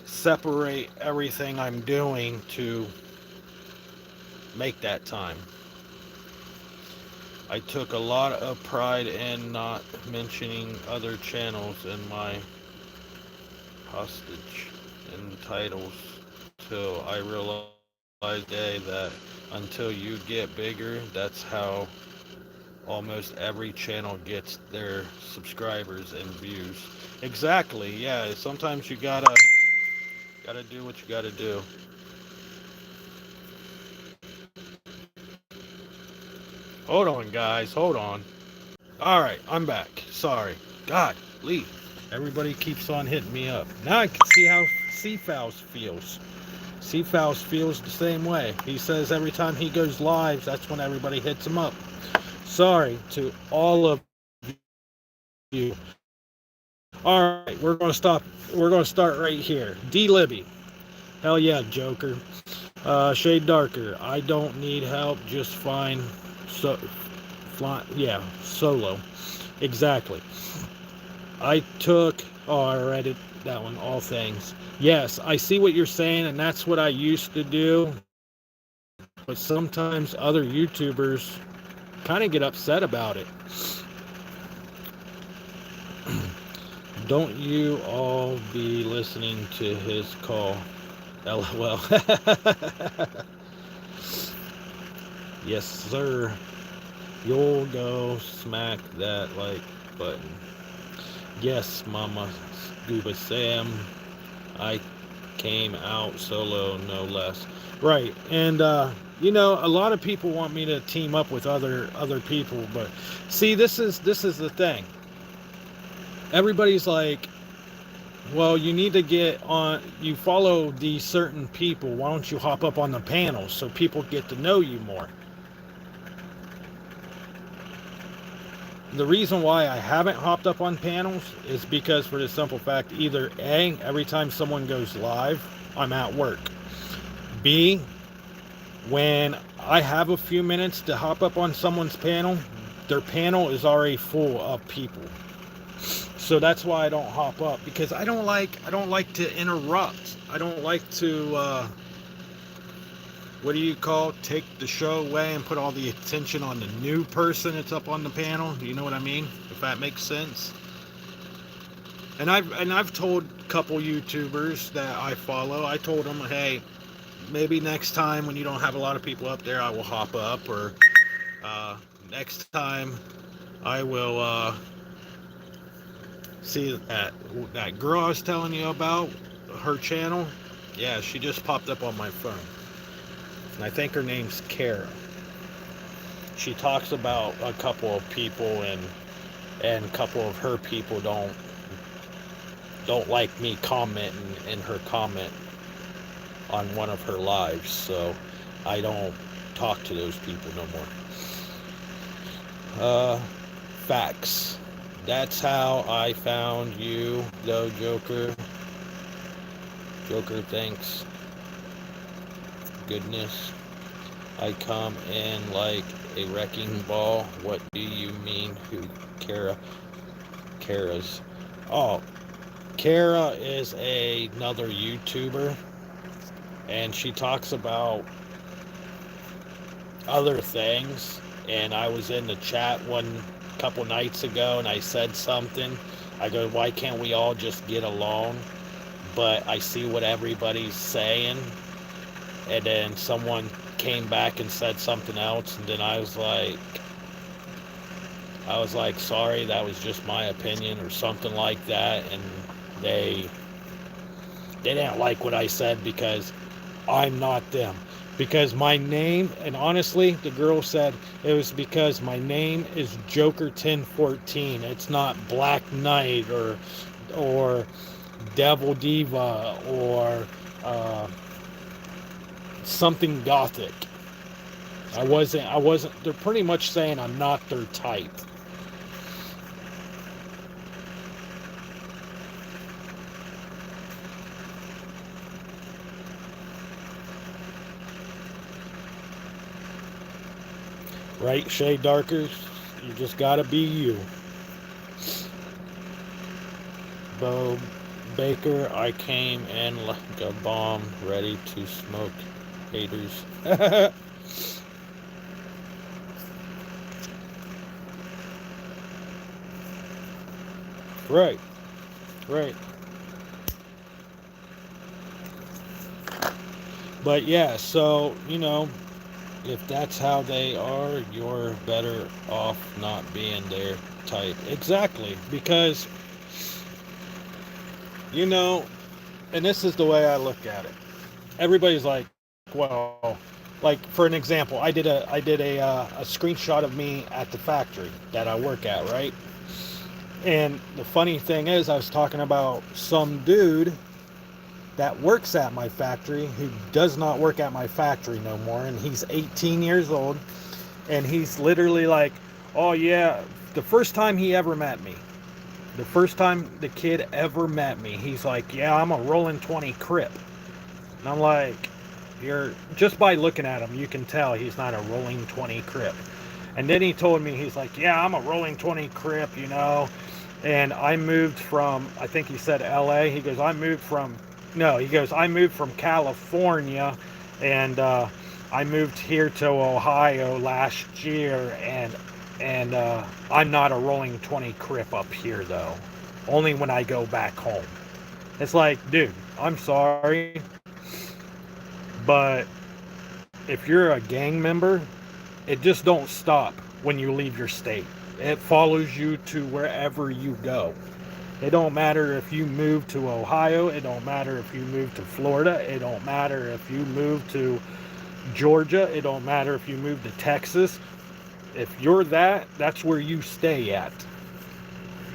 separate everything I'm doing to make that time. I took a lot of pride in not mentioning other channels in my hostage and titles till I realized today that until you get bigger, that's how almost every channel gets their subscribers and views. Exactly, yeah. Sometimes you gotta do what you gotta do. Hold on, guys. Hold on. Alright, I'm back. Sorry. God, leave. Everybody keeps on hitting me up. Now I can see how Seafouls feels. Seafouls feels the same way. He says every time he goes live, that's when everybody hits him up. Sorry to all of you. Alright, we're going to stop. We're going to start right here. D. Libby. Hell yeah, Joker. Shade Darker. I don't need help. Just fine. Solo. Exactly. I took. Oh, I read it. That one. All things. Yes, I see what you're saying, and that's what I used to do. But sometimes other YouTubers kind of get upset about it. Don't you all be listening to his call? LOL. Yes, sir. You'll go smack that like button. Yes, Mama Scuba Sam. I came out solo, no less. Right, and a lot of people want me to team up with other people, but see, this is the thing. Everybody's like, well, you need to get on. You follow these certain people. Why don't you hop up on the panels so people get to know you more? The reason why I haven't hopped up on panels is because, for the simple fact, either A, every time someone goes live, I'm at work. B, when I have a few minutes to hop up on someone's panel, their panel is already full of people. So that's why I don't hop up, because I don't like to interrupt. I don't like to take the show away and put all the attention on the new person that's up on the panel. You know what I mean? If that makes sense. And I've told a couple YouTubers that I follow, I told them, hey, maybe next time when you don't have a lot of people up there, I will hop up, or next time I will see that girl I was telling you about, her channel. Yeah, she just popped up on my phone. And I think her name's Kara. She talks about a couple of people, and a couple of her people don't don't like me commenting in her comment on one of her lives, so I don't talk to those people no more. Facts. That's how I found you, though, Joker. Joker, thanks. Goodness. I come in like a wrecking ball. What do you mean? Who? Kara's. Oh, Kara is another YouTuber, and she talks about other things. And I was in the chat one couple nights ago, and I said something. I go, why can't we all just get along? But I see what everybody's saying, and then someone came back and said something else, and then I was like, sorry, that was just my opinion or something like that, and they didn't like what I said because I'm not them. Because my name, and honestly, the girl said it was because my name is Joker 1014. It's not Black Knight or Devil Diva or something gothic. I wasn't, they're pretty much saying I'm not their type. Right, Shay Darkers? You just gotta be you. Bo Baker, I came in like a bomb, ready to smoke haters. Right, right. But yeah, so, if that's how they are, you're better off not being their type. Exactly, because, and this is the way I look at it. Everybody's like, well, like for an example, I did a screenshot of me at the factory that I work at, right? And the funny thing is, I was talking about some dude that works at my factory who does not work at my factory no more, and he's 18 years old, and he's literally like, oh yeah, the first time he ever met me, the first time the kid ever met me, he's like, yeah, I'm a rolling 20 Crip. And I'm like, you're, just by looking at him, you can tell he's not a rolling 20 Crip. And then he told me, he's like, yeah, I'm a rolling 20 Crip, and I moved from, I think he said LA. He goes, I moved from California, and I moved here to Ohio last year, and I'm not a rolling 20 Crip up here though. Only when I go back home. It's like, dude, I'm sorry, but if you're a gang member, it just don't stop when you leave your state. It follows you to wherever you go. It don't matter if you move to Ohio. It don't matter if you move to Florida. It don't matter if you move to Georgia. It don't matter if you move to Texas. If you're that's where you stay at.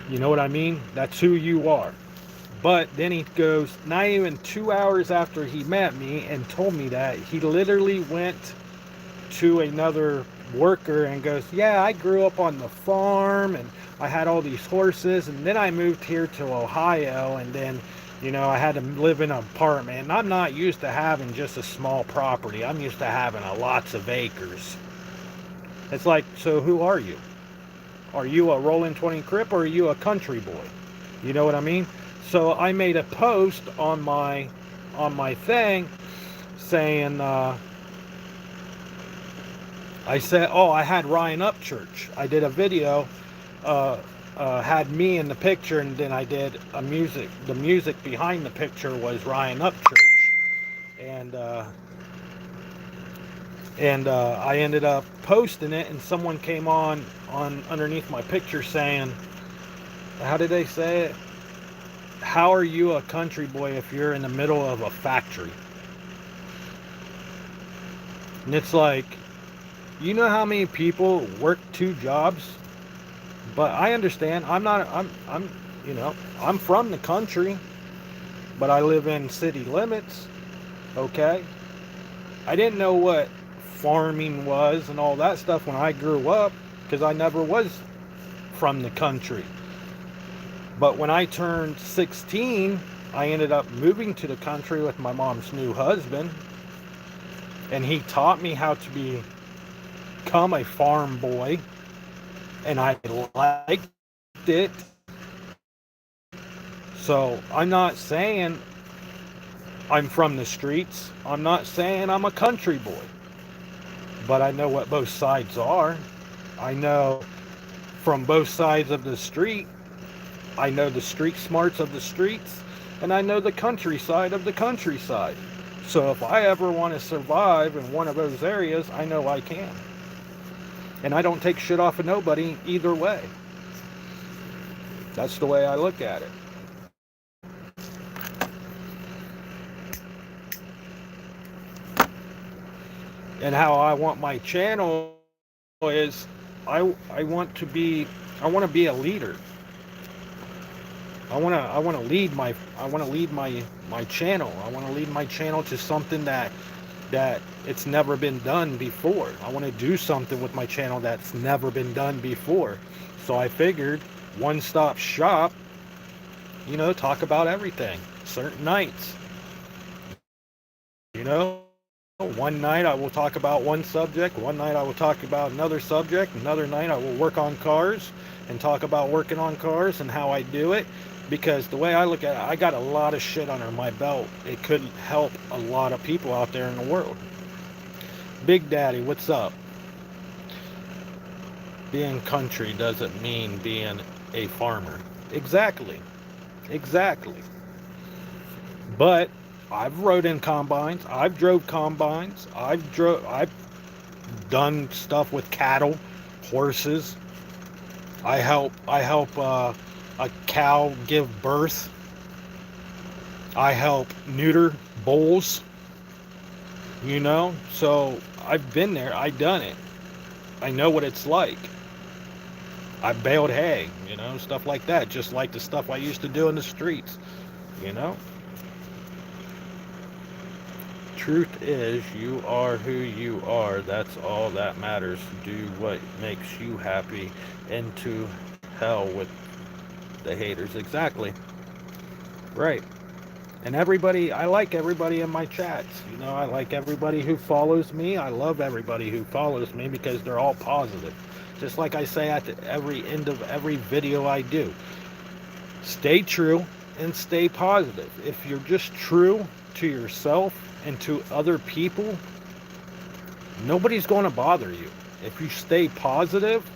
You know what I mean? That's who you are. But then he goes, not even 2 hours after he met me and told me that, he literally went to another worker and goes, yeah, I grew up on the farm and I had all these horses, and then I moved here to Ohio, and then I had to live in an apartment, and I'm not used to having just a small property. I'm used to having lots of acres. It's like, so who are you? Are you a rolling 20 Crip, or are you a country boy? You know what I mean? So I made a post on my thing saying, I said, I had Ryan Upchurch. I did a video, had me in the picture, and then I did the music behind the picture was Ryan Upchurch. And I ended up posting it, and someone came on underneath my picture saying, how did they say it? How are you a country boy if you're in the middle of a factory? And it's like, you know how many people work 2 jobs? But I understand. I'm You know, I'm from the country, but I live in city limits. Okay, I didn't know what farming was and all that stuff when I grew up because I never was from the country. But when I turned 16, I ended up moving to the country with my mom's new husband, and he taught me how to become a farm boy, and I liked it. So I'm not saying I'm from the streets. I'm not saying I'm a country boy. But I know what both sides are. I know from both sides of the street. I know the street smarts of the streets, and I know the countryside of the countryside. So if I ever want to survive in one of those areas, I know I can. And I don't take shit off of nobody either way. That's the way I look at it. And how I want my channel is I want to be a leader. I want to lead my channel. I want to lead my channel to something that it's never been done before. I want to do something with my channel that's never been done before. So I figured one-stop shop, you know, talk about everything. Certain nights, you know, one night I will talk about one subject, one night I will talk about another subject, another night I will work on cars and talk about working on cars and how I do it. Because the way I look at it, I got a lot of shit under my belt. It could help a lot of people out there in the world. Big Daddy, what's up? Being country doesn't mean being a farmer. Exactly. But I've rode in combines. I've drove combines. I've done stuff with cattle, horses. I help a cow give birth. I help neuter bulls. You know, so I've been there. I've done it. I know what it's like. I baled hay, you know, stuff like that. Just like the stuff I used to do in the streets, you know. Truth is, you are who you are. That's all that matters. Do what makes you happy, and to hell with the haters. Exactly. Right. And everybody, I like everybody in my chats. You know, I like everybody who follows me. I love everybody who follows me because they're all positive. Just like I say at the every end of every video I do. Stay true and stay positive. If you're just true to yourself and to other people, nobody's going to bother you. If you stay positive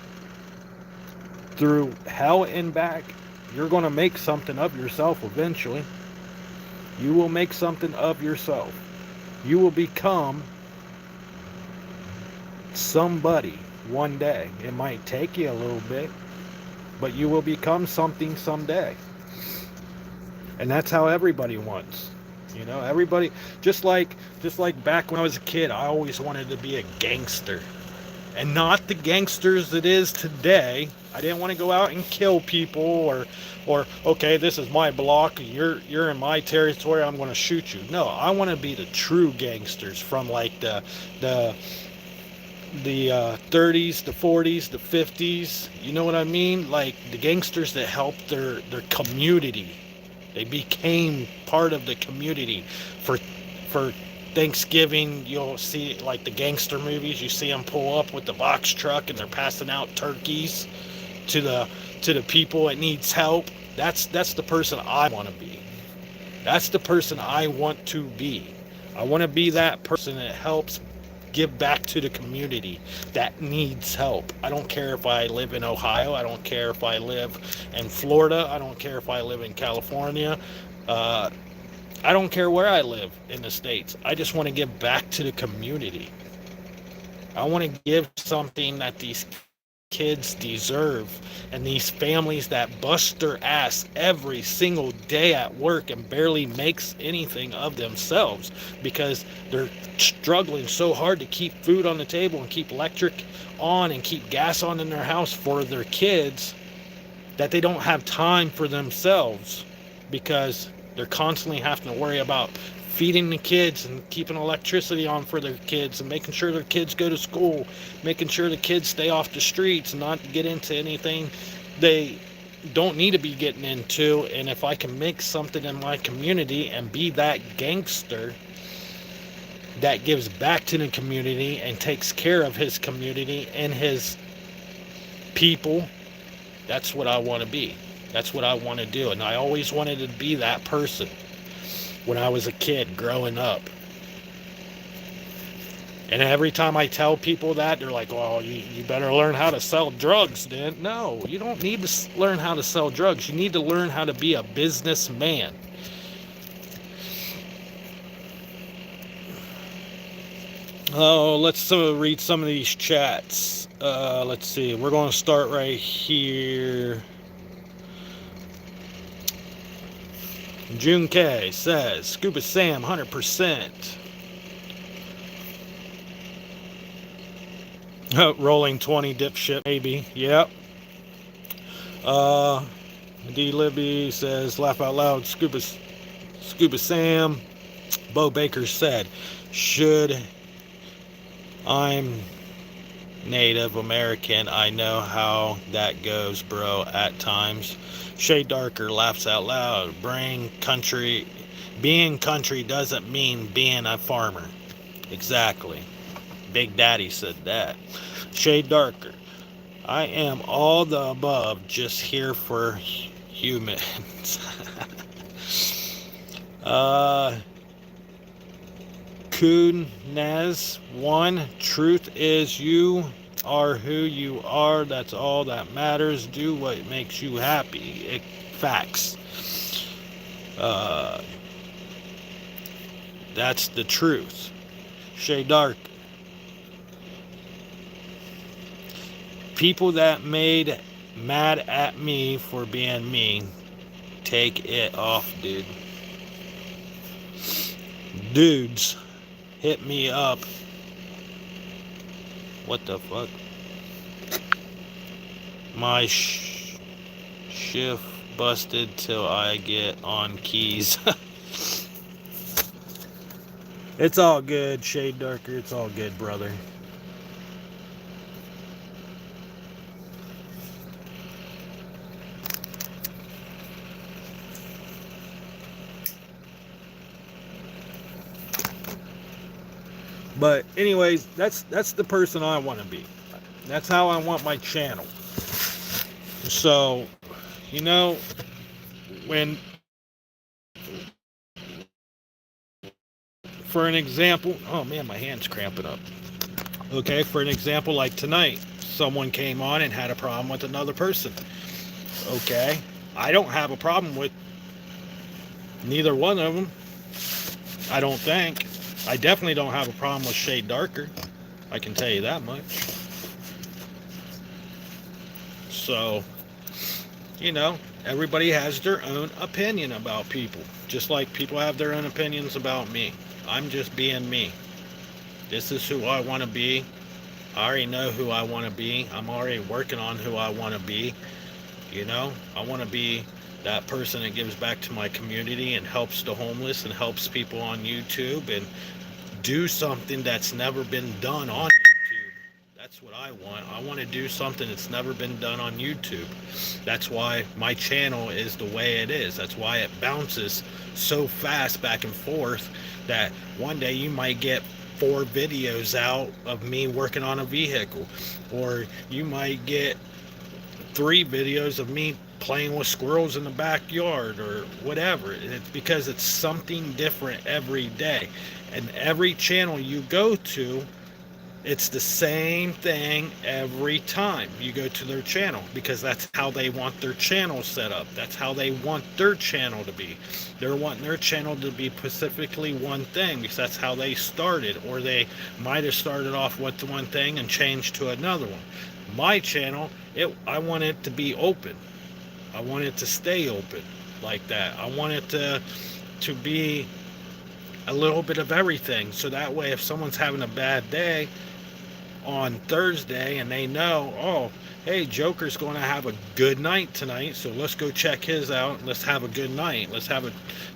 through hell and back, you're going to make something of yourself eventually. You will make something of yourself. You will become somebody one day. It might take you a little bit, but you will become something someday. And that's how everybody wants. You know, everybody, just like back when I was a kid, I always wanted to be a gangster. And not the gangsters it is today. I didn't want to go out and kill people or okay, this is my block, you're in my territory, I'm going to shoot you. No, I want to be the true gangsters from like the 30s, the 40s, the 50s. You know what I mean? Like the gangsters that helped their community. They became part of the community. For Thanksgiving, you'll see like the gangster movies. You see them pull up with the box truck and they're passing out turkeys to the people that needs help. That's the person I want to be. That's the person I want to be. I want to be that person that helps give back to the community that needs help. I don't care if I live in Ohio. I don't care if I live in Florida. I don't care if I live in California. I don't care where I live in the States. I just want to give back to the community. I want to give something that these kids deserve, and these families that bust their ass every single day at work and barely makes anything of themselves because they're struggling so hard to keep food on the table and keep electric on and keep gas on in their house for their kids. that they don't have time for themselves because they're constantly having to worry about feeding the kids and keeping electricity on for their kids and making sure their kids go to school, making sure the kids stay off the streets and not get into anything they don't need to be getting into. And if I can make something in my community and be that gangster that gives back to the community and takes care of his community and his people, that's what I want to be. That's what I want to do. And I always wanted to be that person when I was a kid growing up. And every time I tell people that, they're like, well, you better learn how to sell drugs then. No, you don't need to learn how to sell drugs. You need to learn how to be a businessman. Oh, let's read some of these chats. Let's see. We're going to start right here. June K says, Scuba Sam, 100%. Rolling 20 dipshit, maybe. Yep. D. Libby says, laugh out loud, Scuba Sam. Bo Baker said, should I'm Native American, I know how that goes, bro, at times. Shay Darker laughs out loud. Being country doesn't mean being a farmer. Exactly. Big Daddy said that. Shay Darker, I am all the above, just here for humans. Kunez 1, truth is you are who you are, that's all that matters, do what makes you happy. Facts. That's the truth. Shay Dark, people that made mad at me for being me, take it off, dude. Dudes, hit me up. What the fuck? My shift busted till I get on keys. It's all good, Shade Darker. It's all good, brother. But anyways, that's the person I want to be. That's how I want my channel. So, you know, when, for an example, oh man, my hand's cramping up. Okay, for an example, like tonight, someone came on and had a problem with another person. Okay, I don't have a problem with neither one of them. I don't think. I definitely don't have a problem with Shade Darker. I can tell you that much. So, you know, everybody has their own opinion about people. Just like people have their own opinions about me. I'm just being me. This is who I want to be. I already know who I want to be. I'm already working on who I want to be. You know, I want to be that person that gives back to my community and helps the homeless and helps people on YouTube and do something that's never been done on YouTube. That's what I want. I want to do something that's never been done on YouTube. That's why my channel is the way it is. That's why it bounces so fast back and forth that one day you might get 4 videos out of me working on a vehicle, or you might get 3 videos of me playing with squirrels in the backyard or whatever. It's because it's something different every day. And every channel you go to, it's the same thing every time you go to their channel, because that's how they want their channel set up. That's how they want their channel to be. They're wanting their channel to be specifically one thing because that's how they started, or they might have started off with one thing and changed to another one. My channel, I want it to be open. I want it to stay open like that. I want it to be a little bit of everything, so that way if someone's having a bad day on Thursday and they know, oh, hey, Joker's going to have a good night tonight, so let's go check his out. Let's have a good night. Let's have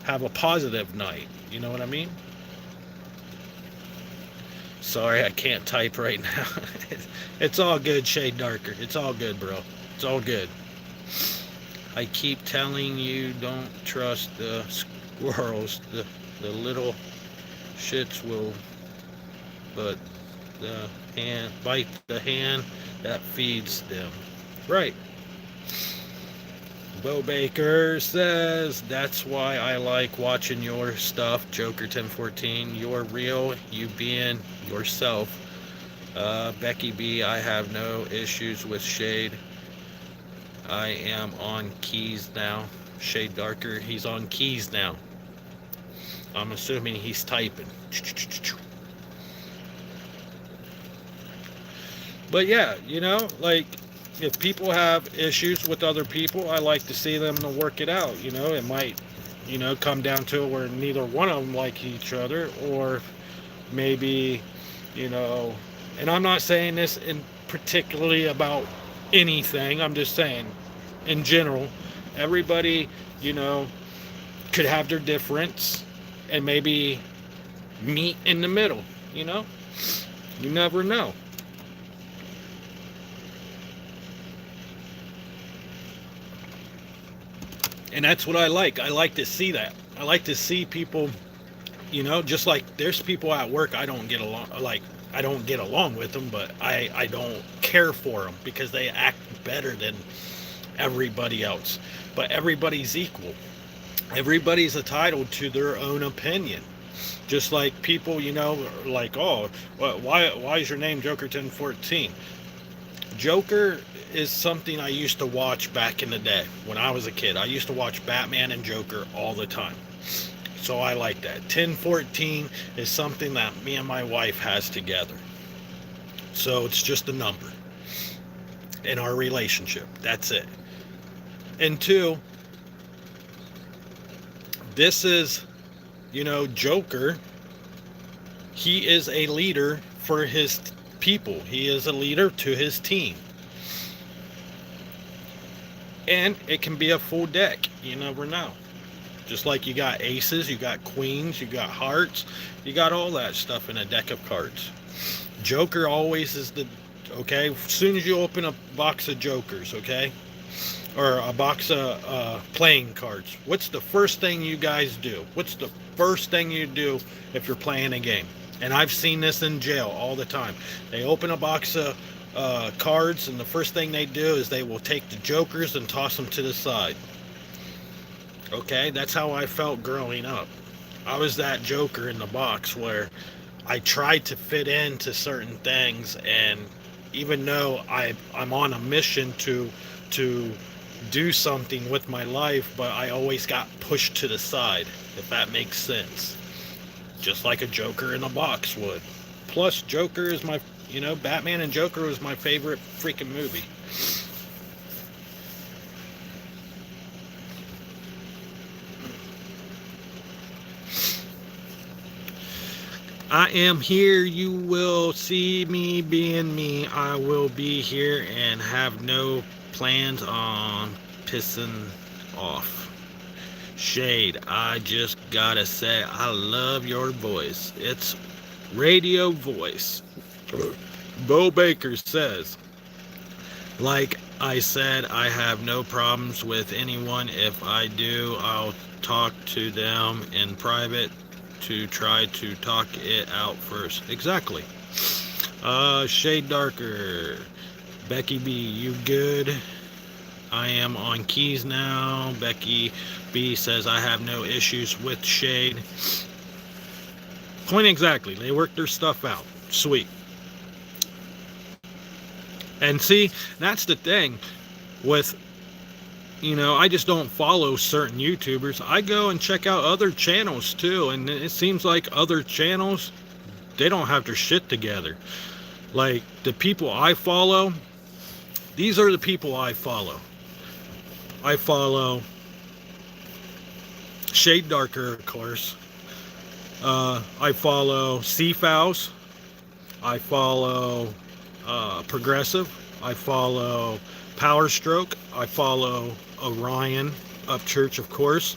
a positive night. You know what I mean? Sorry, I can't type right now. It's all good, Shade Darker. It's all good, bro. It's all good. I keep telling you, don't trust the squirrels. The little shits will, but the hand bite the hand that feeds them. Right. Bo Baker says, that's why I like watching your stuff, Joker 1014. You're real, you being yourself. Becky B, I have no issues with Shade. I am on keys now. Shade Darker, he's on keys now. I'm assuming he's typing. But yeah, you know, like, if people have issues with other people, I like to see them to work it out. You know, it might, you know, come down to it where neither one of them like each other, or maybe, you know, and I'm not saying this in particularly about anything. I'm just saying, in general, everybody, you know, could have their difference and maybe meet in the middle. You know, you never know. And that's what I like. I like to see that. I like to see people, you know, just like there's people at work I don't get along, like I don't get along with them, but I don't care for them because they act better than everybody else. But everybody's equal. Everybody's entitled to their own opinion. Just like people, you know, like, oh, why is your name Joker 1014? Joker is something I used to watch back in the day when I was a kid. I used to watch Batman and Joker all the time. So I like that. 1014 is something that me and my wife has together. So it's just a number in our relationship. That's it. And two, this is, you know, Joker. He is a leader for his people. He is a leader to his team. And it can be a full deck. You never know. Just like you got aces, you got queens, you got hearts, you got all that stuff in a deck of cards. Joker always is the, okay, as soon as you open a box of Jokers, okay, or a box of playing cards, what's the first thing you guys do? What's the first thing you do if you're playing a game? And I've seen this in jail all the time. They open a box of cards, and the first thing they do is they will take the Jokers and toss them to the side. Okay, that's how I felt growing up. I was that Joker in the box where I tried to fit into certain things, and even though I'm on a mission to do something with my life, but I always got pushed to the side, if that makes sense. Just like a Joker in a box would. Plus, Joker is my, you know, Batman and Joker was my favorite freaking movie. I am here, you will see me being me. I will be here and have no plans on pissing off. Shade, I just gotta say, I love your voice. It's radio voice. Bo Baker says, like I said, I have no problems with anyone. If I do, I'll talk to them in private to try to talk it out first. Exactly. Shade Darker. Becky B, you good? I am on keys now. Becky B says I have no issues with Shade. Point exactly. They work their stuff out. Sweet. And see, that's the thing with, you know, I just don't follow certain YouTubers. I go and check out other channels too, and it seems like other channels, they don't have their shit together. Like the people I follow, these are the people I follow. I follow Shade Darker, of course. I follow Seafows. I follow Progressive. I follow Power Stroke. I follow Orion Upchurch, of course.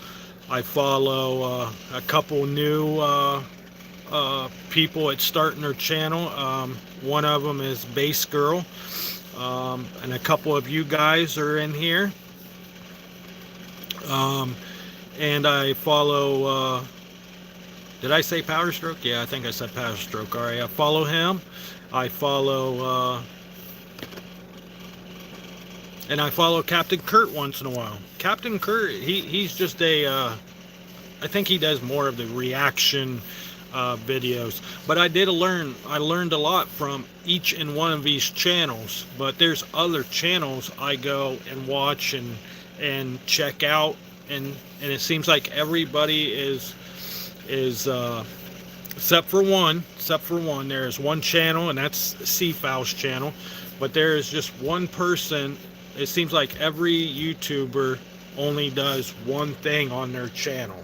I follow a couple new people at starting their channel. One of them is Bass Girl, and a couple of you guys are in here. And I follow. Did I say Power Stroke? Yeah, I think I said Power Stroke. All right, I follow him. I follow. And I follow Captain Kurt once in a while. Captain Kurt, he's just a. I think he does more of the reaction videos. But I learned a lot from each and one of these channels. But there's other channels I go and watch and check out, and it seems like everybody is except for one. There's one channel, and that's Seafowl's channel. But there is just one person. It seems like every YouTuber only does one thing on their channel,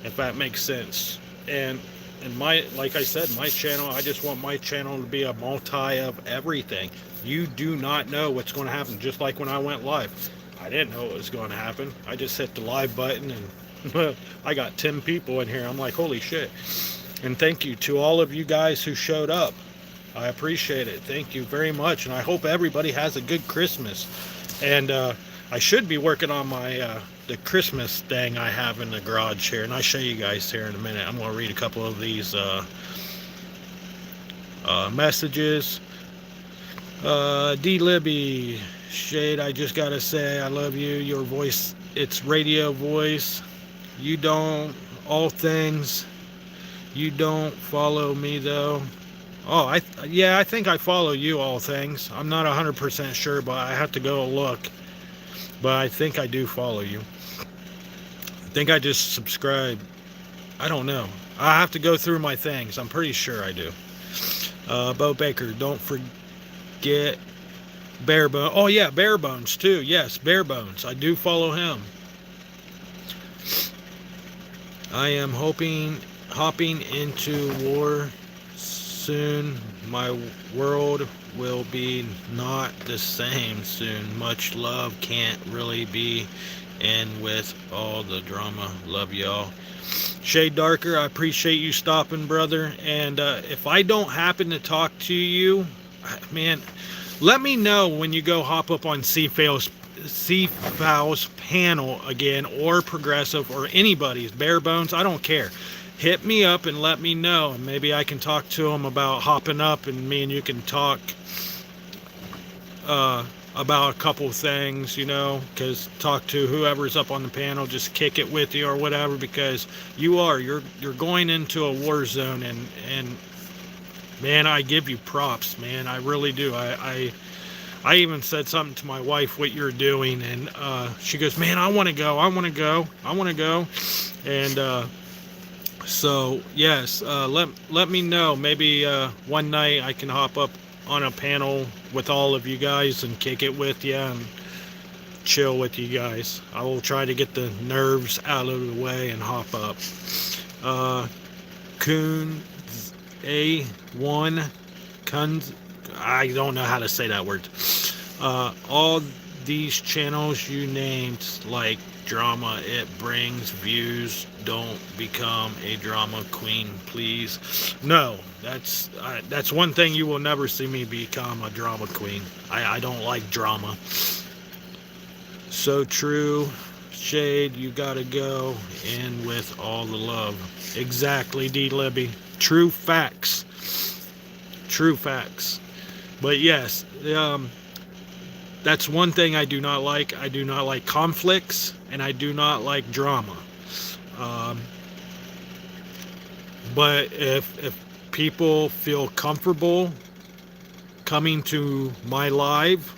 if that makes sense. And my, like I said, my channel, I just want my channel to be a multi of everything. You do not know what's going to happen. Just like when I went live, I didn't know what was going to happen. I just hit the live button, and I got 10 people in here. I'm like, holy shit. And thank you to all of you guys who showed up. I appreciate it. Thank you very much. And I hope everybody has a good Christmas. And I should be working on my the Christmas thing I have in the garage here. And I'll show you guys here in a minute. I'm going to read a couple of these messages. D. Libby. Shade, I just got to say I love you. Your voice, it's radio voice. You don't, all things. You don't follow me though. Oh, I think I follow you, all things. I'm not 100% sure, but I have to go look. But I think I do follow you. I think I just subscribed. I don't know. I have to go through my things. I'm pretty sure I do. Bo Baker, don't forget Bare Bones. Oh yeah, Bare Bones too. Yes, Bare Bones. I do follow him. I am hopping into war soon. My world will be not the same soon. Much love, can't really be in with all the drama. Love y'all. Shade Darker, I appreciate you stopping, brother. And if I don't happen to talk to you, man, let me know when you go hop up on Seafowl's panel again, or Progressive, or anybody's, Bare Bones, I don't care. Hit me up and let me know, and maybe I can talk to him about hopping up, and me and you can talk about a couple things, you know, because talk to whoever's up on the panel, just kick it with you or whatever, because you're going into a war zone, and man, I give you props, man, I really do. I even said something to my wife what you're doing, and she goes, man, I want to go, and so yes, let me know. Maybe one night I can hop up on a panel with all of you guys and kick it with you and chill with you guys. I will try to get the nerves out of the way and hop up. Coon A1 Kuns, I don't know how to say that word. All these channels you named, like drama, it brings views. Don't become a drama queen, please. No, that's one thing you will never see me become, a drama queen. I don't like drama. So true. Shade, you gotta go in with all the love. Exactly, D. Libby. True facts. True facts. But yes, that's one thing I do not like. I do not like conflicts, and I do not like drama. But if people feel comfortable coming to my live,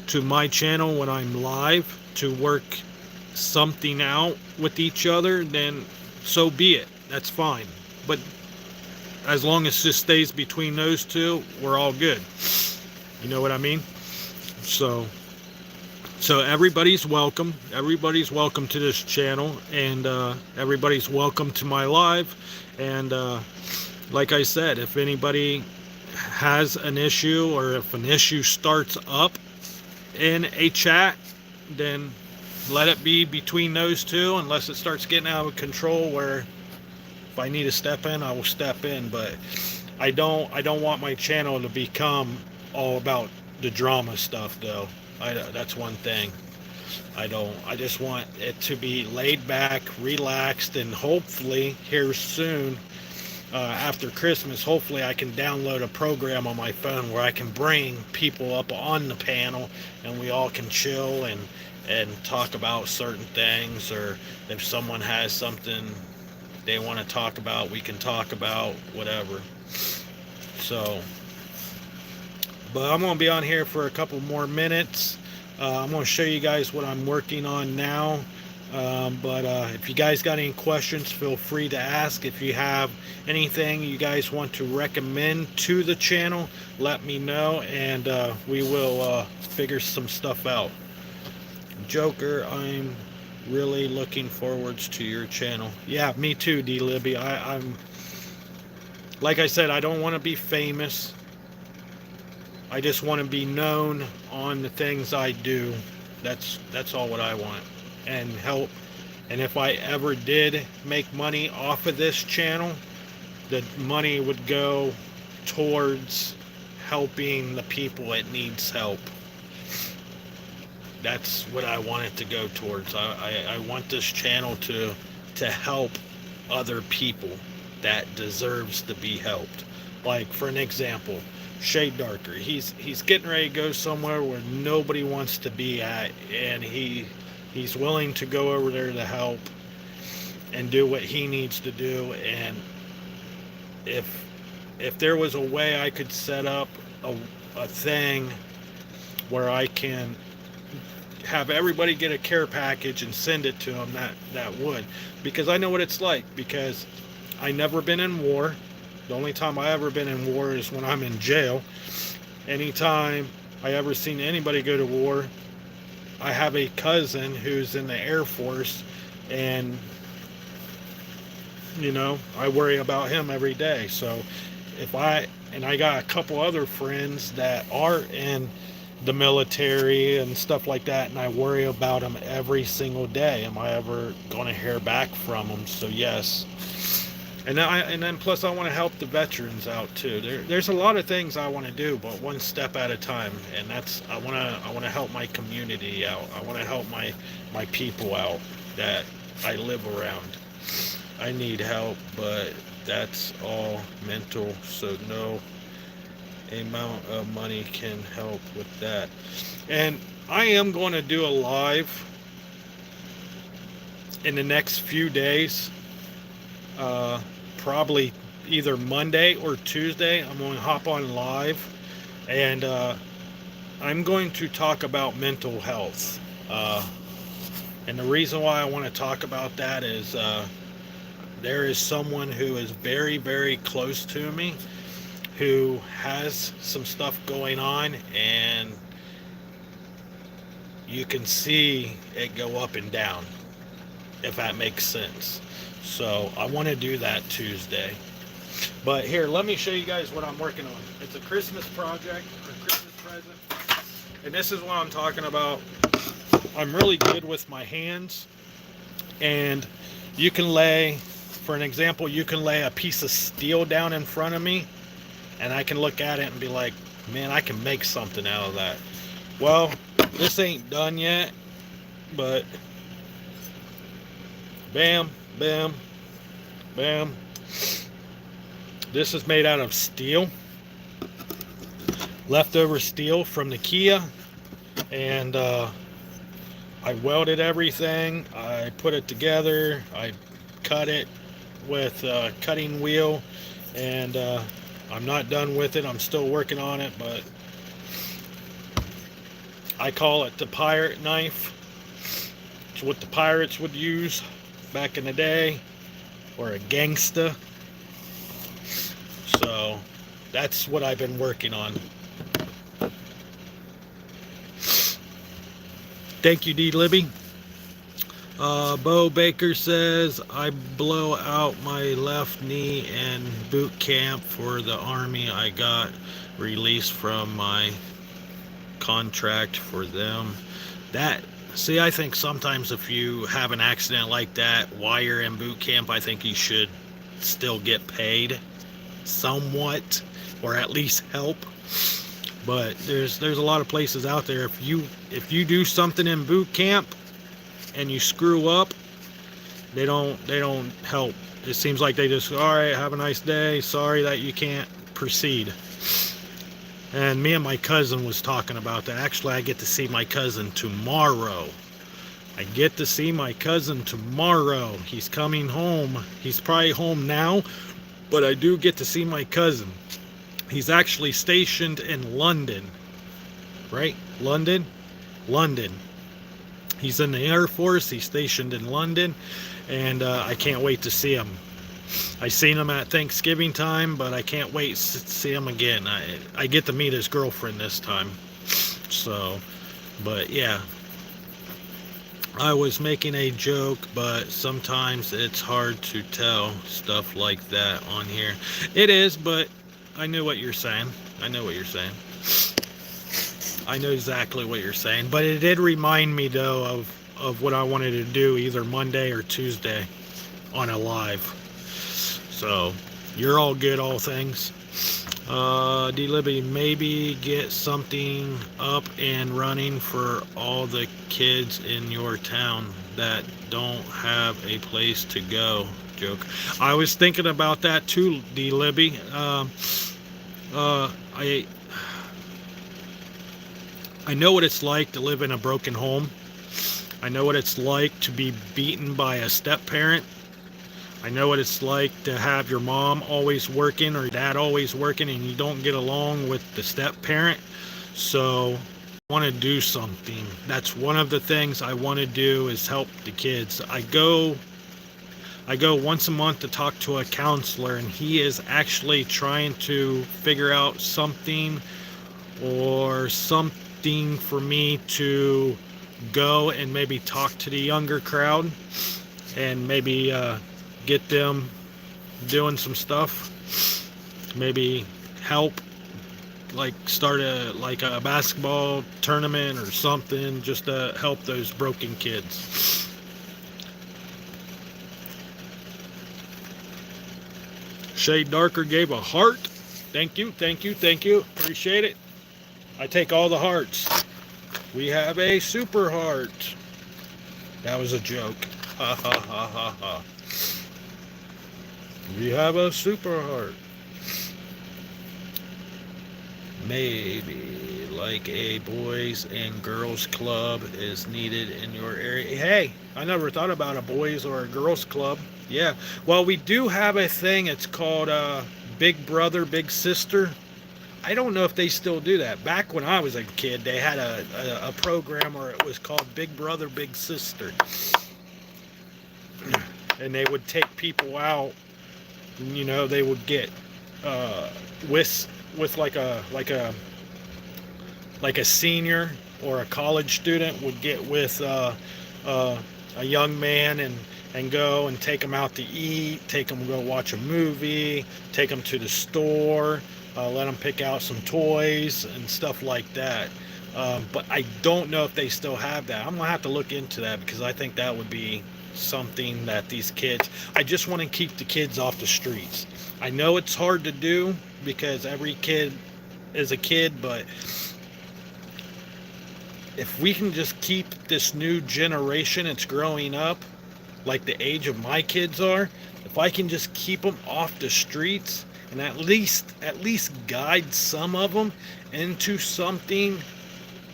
to my channel when I'm live, to work something out with each other, then so be it. That's fine. But as long as it just stays between those two, we're all good. You know what I mean? So everybody's welcome. Everybody's welcome to this channel, and everybody's welcome to my live. And like I said, if anybody has an issue, or if an issue starts up in a chat, then let it be between those two, unless it starts getting out of control, where if I need to step in, I will step in. But I don't want my channel to become all about the drama stuff, though. That's one thing. I just want it to be laid back, relaxed, and hopefully here soon, after Christmas, hopefully I can download a program on my phone where I can bring people up on the panel and we all can chill and talk about certain things, or if someone has something they want to talk about, we can talk about whatever. So, but I'm going to be on here for a couple more minutes. I'm going to show you guys what I'm working on now. But if you guys got any questions, feel free to ask. If you have anything you guys want to recommend to the channel, let me know, and we will figure some stuff out. Joker, I'm really looking forwards to your channel. Yeah, me too, D Libby. I'm like I said, I don't want to be famous. I just want to be known on the things I do. That's all what I want. And help. And if I ever did make money off of this channel, the money would go towards helping the people that needs help. That's what I want it to go towards. I want this channel to help other people that deserves to be helped. Like, for an example, Shade Darker. He's getting ready to go somewhere where nobody wants to be at, and he's willing to go over there to help and do what he needs to do. And if there was a way I could set up a thing where I can have everybody get a care package and send it to them, that would, because I know what it's like, because I never been in war. The only time I ever been in war is when I'm in jail. Anytime I ever seen anybody go to war, I have a cousin who's in the Air Force, and you know, I worry about him every day. So I got a couple other friends that are in the military and stuff like that, and I worry about them every single day. Am I ever going to hear back from them? So yes. And then plus I want to help the veterans out too. There's a lot of things I want to do, but one step at a time. And that's, I want to help my community out. I want to help my people out that I live around. I need help, but that's all mental, so no amount of money can help with that. And I am going to do a live in the next few days. Probably either Monday or Tuesday. I'm going to hop on live, and I'm going to talk about mental health. And the reason why I want to talk about that is there is someone who is very, very close to me who has some stuff going on, and you can see it go up and down, if that makes sense. So I want to do that Tuesday. But here, let me show you guys what I'm working on. It's a Christmas project, or Christmas present. And this is what I'm talking about. I'm really good with my hands. And you can lay, for an example, you can lay a piece of steel down in front of me, and I can look at it and be like, man, I can make something out of that. Well, this ain't done yet, but bam, bam, bam. This is made out of steel, leftover steel from the Kia, and I welded everything. I put it together. I cut it with a cutting wheel, and I'm not done with it. I'm still working on it, but I call it the pirate knife. It's what the pirates would use back in the day, or a gangsta. So that's what I've been working on. Thank you, D. Libby. Bo Baker says, I blow out my left knee in boot camp for the Army. I got released from my contract for them. That, see, I think sometimes if you have an accident like that while you're in boot camp, I think you should still get paid somewhat, or at least help. But there's a lot of places out there. If you do something in boot camp and you screw up, they don't help. It seems like they just, all right, have a nice day. Sorry that you can't proceed. And me and my cousin was talking about that. Actually, I get to see my cousin tomorrow. I get to see my cousin tomorrow. He's coming home. He's probably home now, but I do get to see my cousin. He's actually stationed in London. Right? London? London. He's in the Air Force. He's stationed in London. And I can't wait to see him. I seen him at Thanksgiving time, but I can't wait to see him again. I get to meet his girlfriend this time. So, but yeah. I was making a joke, but sometimes it's hard to tell stuff like that on here. It is, but I knew what you're saying. I know what you're saying. I know exactly what you're saying. But it did remind me, though, of what I wanted to do either Monday or Tuesday on a live. So, you're all good, all things. D. Libby, maybe get something up and running for all the kids in your town that don't have a place to go. Joke. I was thinking about that too, D. Libby. I know what it's like to live in a broken home. I know what it's like to be beaten by a step parent. I know what it's like to have your mom always working or dad always working and you don't get along with the step parent. So I want to do something. That's one of the things I want to do is help the kids. I go once a month to talk to a counselor, and he is actually trying to figure out something for me to go and maybe talk to the younger crowd and maybe get them doing some stuff, maybe help like start a basketball tournament or something, just to help those broken kids. Shade Darker gave a heart. Thank you. Appreciate it. I take all the hearts. We have a super heart. That was a joke. Ha ha ha ha ha. We have a super heart. Maybe like a boys and girls club is needed in your area. Hey, I never thought about a boys or a girls club. Yeah. Well, we do have a thing. It's called Big Brother, Big Sister. I don't know if they still do that. Back when I was a kid, they had a program where it was called Big Brother, Big Sister. And they would take people out. You know, they would get with like a senior or a college student would get with a young man and go and take them out to eat, take them to go watch a movie, take them to the store, let them pick out some toys and stuff like that. But I don't know if they still have that. I'm gonna have to look into that because I think that would be something that these kids, I just want to keep the kids off the streets. I know it's hard to do because every kid is a kid, but if we can just keep this new generation that's growing up like the age of my kids are, if I can just keep them off the streets and at least guide some of them into something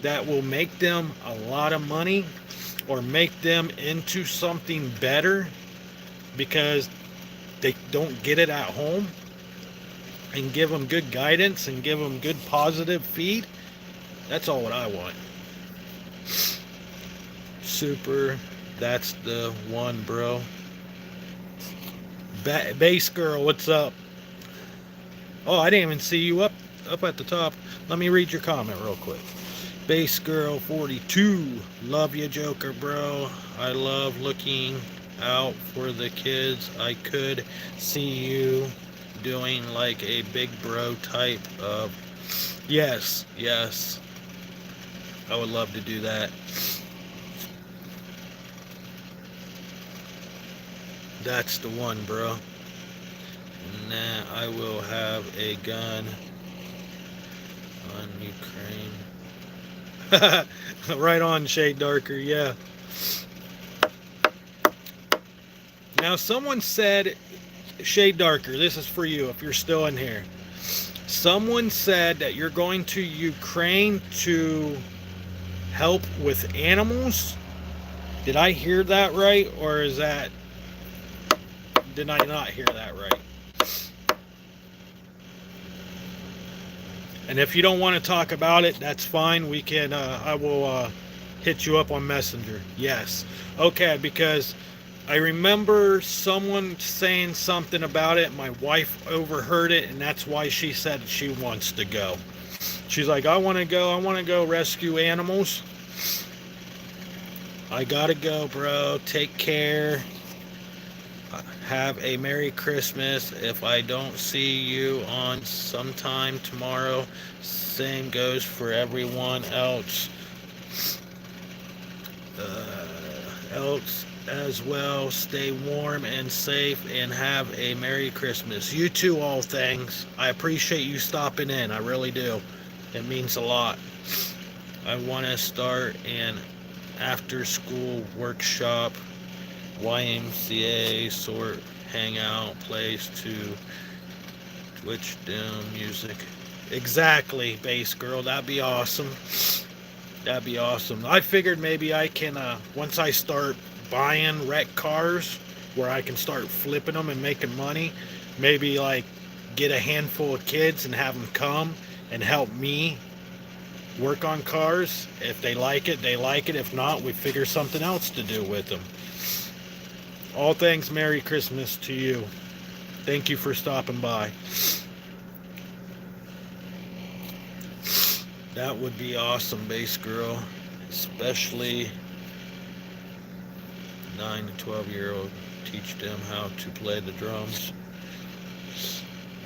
that will make them a lot of money or make them into something better because they don't get it at home, and give them good guidance and give them good positive feed, that's all what I want. Super, that's the one, bro. Bass girl, what's up? Oh, I didn't even see you up at the top. Let me read your comment real quick. Base Girl 42. Love you, Joker, bro. I love looking out for the kids. I could see you doing like a big bro type of. Yes, yes. I would love to do that. That's the one, bro. Nah, I will have a gun on Ukraine. Right on, Shade Darker, yeah. Now, someone said, Shade Darker, this is for you if you're still in here. Someone said that you're going to Ukraine to help with animals. Did I hear that right? Or is that... Did I not hear that right? And if you don't want to talk about it, that's fine. We can, I will hit you up on Messenger. Yes. Okay, because I remember someone saying something about it. My wife overheard it, and that's why she said she wants to go. She's like, I want to go rescue animals. I gotta go, bro. Take care. Have a Merry Christmas. If I don't see you on sometime tomorrow, same goes for everyone else. Else as well. Stay warm and safe and have a Merry Christmas. You too, all things. I appreciate you stopping in. I really do. It means a lot. I want to start an after school workshop, YMCA sort hangout place to Twitch down music. Exactly, Bass Girl. That'd be awesome. That'd be awesome. I figured maybe I can, once I start buying wrecked cars where I can start flipping them and making money, maybe like get a handful of kids and have them come and help me work on cars. If they like it, they like it. If not, we figure something else to do with them. All things Merry Christmas to you. Thank you for stopping by. That would be awesome, Bass Girl. Especially 9 to 12-year-old. Teach them how to play the drums.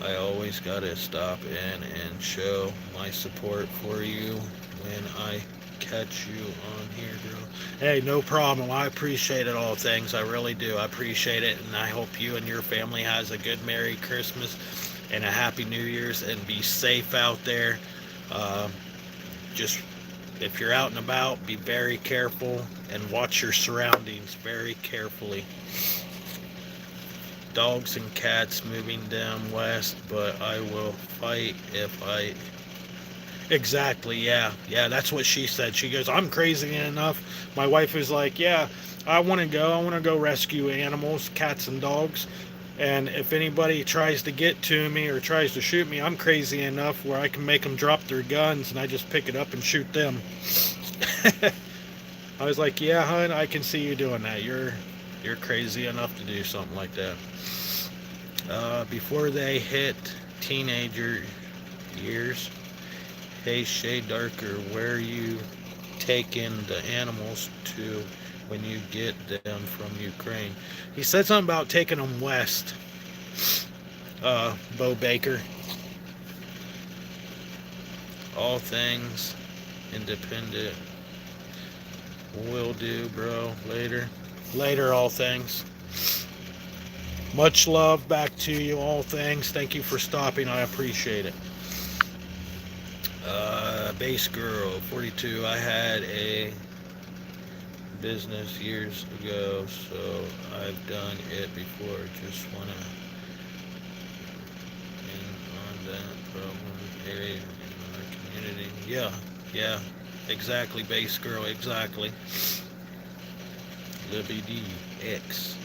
I always gotta stop in and show my support for you when I catch you on here, girl. Hey, no problem. I appreciate it, all things. I really do. I appreciate it, and I hope you and your family has a good Merry Christmas and a Happy New Year's, and be safe out there. Just if you're out and about, be very careful and watch your surroundings very carefully. Dogs and cats moving down west, but I will fight if I... Exactly, yeah, that's what she said. She goes, I'm crazy enough. My wife is like, yeah, I want to go rescue animals, cats and dogs, and if anybody tries to get to me or tries to shoot me, I'm crazy enough where I can make them drop their guns and I just pick it up and shoot them. I was like, yeah, hon, I can see you doing that. You're crazy enough to do something like that. Before they hit teenager years. Hey, Shade Darker, where you taking the animals to when you get them from Ukraine? He said something about taking them west. Bo Baker. All things independent. Will do, bro. Later, all things. Much love back to you, all things. Thank you for stopping. I appreciate it. Bass Girl 42. I had a business years ago, so I've done it before. Just wanna on that problem area in our community. Yeah, exactly, Bass Girl, exactly. Libby DX.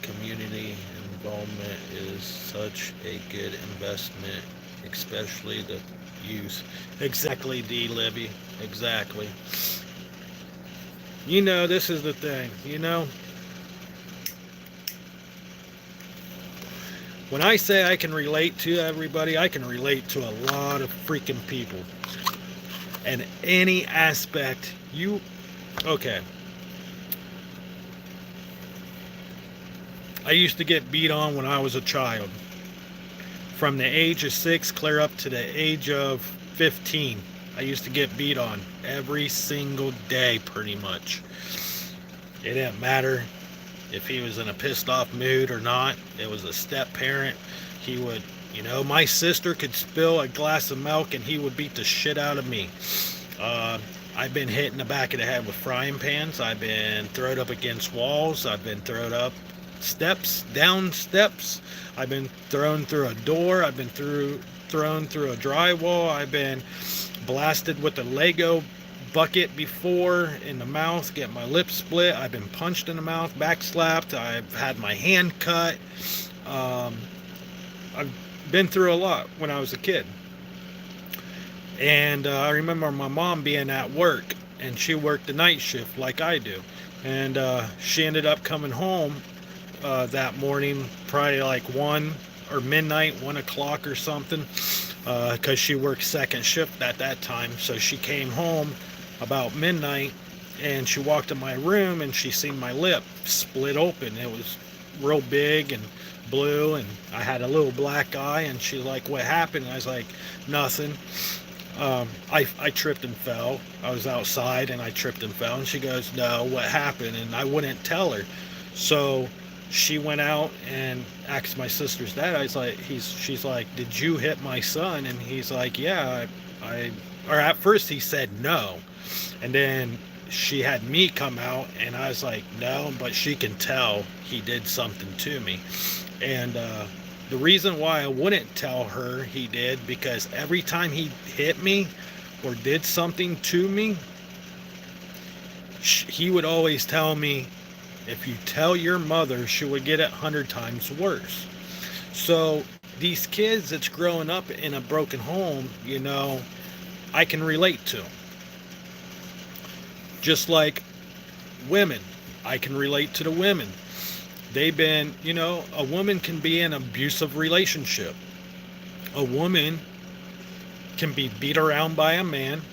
Community involvement is such a good investment, especially the youth. Exactly, D. Libby. Exactly. You know, this is the thing. You know, when I say I can relate to everybody, I can relate to a lot of freaking people. And any aspect okay. I used to get beat on when I was a child. From the age of 6 clear up to the age of 15. I used to get beat on every single day, pretty much. It didn't matter if he was in a pissed off mood or not. It was a step parent. He would, my sister could spill a glass of milk and he would beat the shit out of me. I've been hit in the back of the head with frying pans. I've been thrown up against walls. I've been thrown up down steps. I've been thrown through a door. I've been thrown through a drywall. I've been blasted with a Lego bucket before in the mouth, get my lips split. I've been punched in the mouth, backslapped. I've had my hand cut. I've been through a lot when I was a kid. And I remember my mom being at work, and she worked the night shift like I do. And she ended up coming home that morning, probably like 1 or midnight, 1 o'clock or something, because she worked second shift at that time. So she came home about midnight, and she walked in my room, and she seen my lip split open. It was real big and blue, and I had a little black eye. And she's like, "What happened?" And I was like, "Nothing. I tripped and fell. I was outside and I tripped and fell." And she goes, "No, what happened?" And I wouldn't tell her. So she went out and asked my sister's dad. I was like, she's like, "Did you hit my son?" And he's like, "Yeah, or at first he said no. And then she had me come out, and I was like, "No, but she can tell he did something to me." And the reason why I wouldn't tell her he did, because every time he hit me or did something to me, he would always tell me, "If you tell your mother, she would get it 100 times worse." So these kids that's growing up in a broken home, I can relate to. Just like women, I can relate to the women. They've been, a woman can be in an abusive relationship. A woman can be beat around by a man,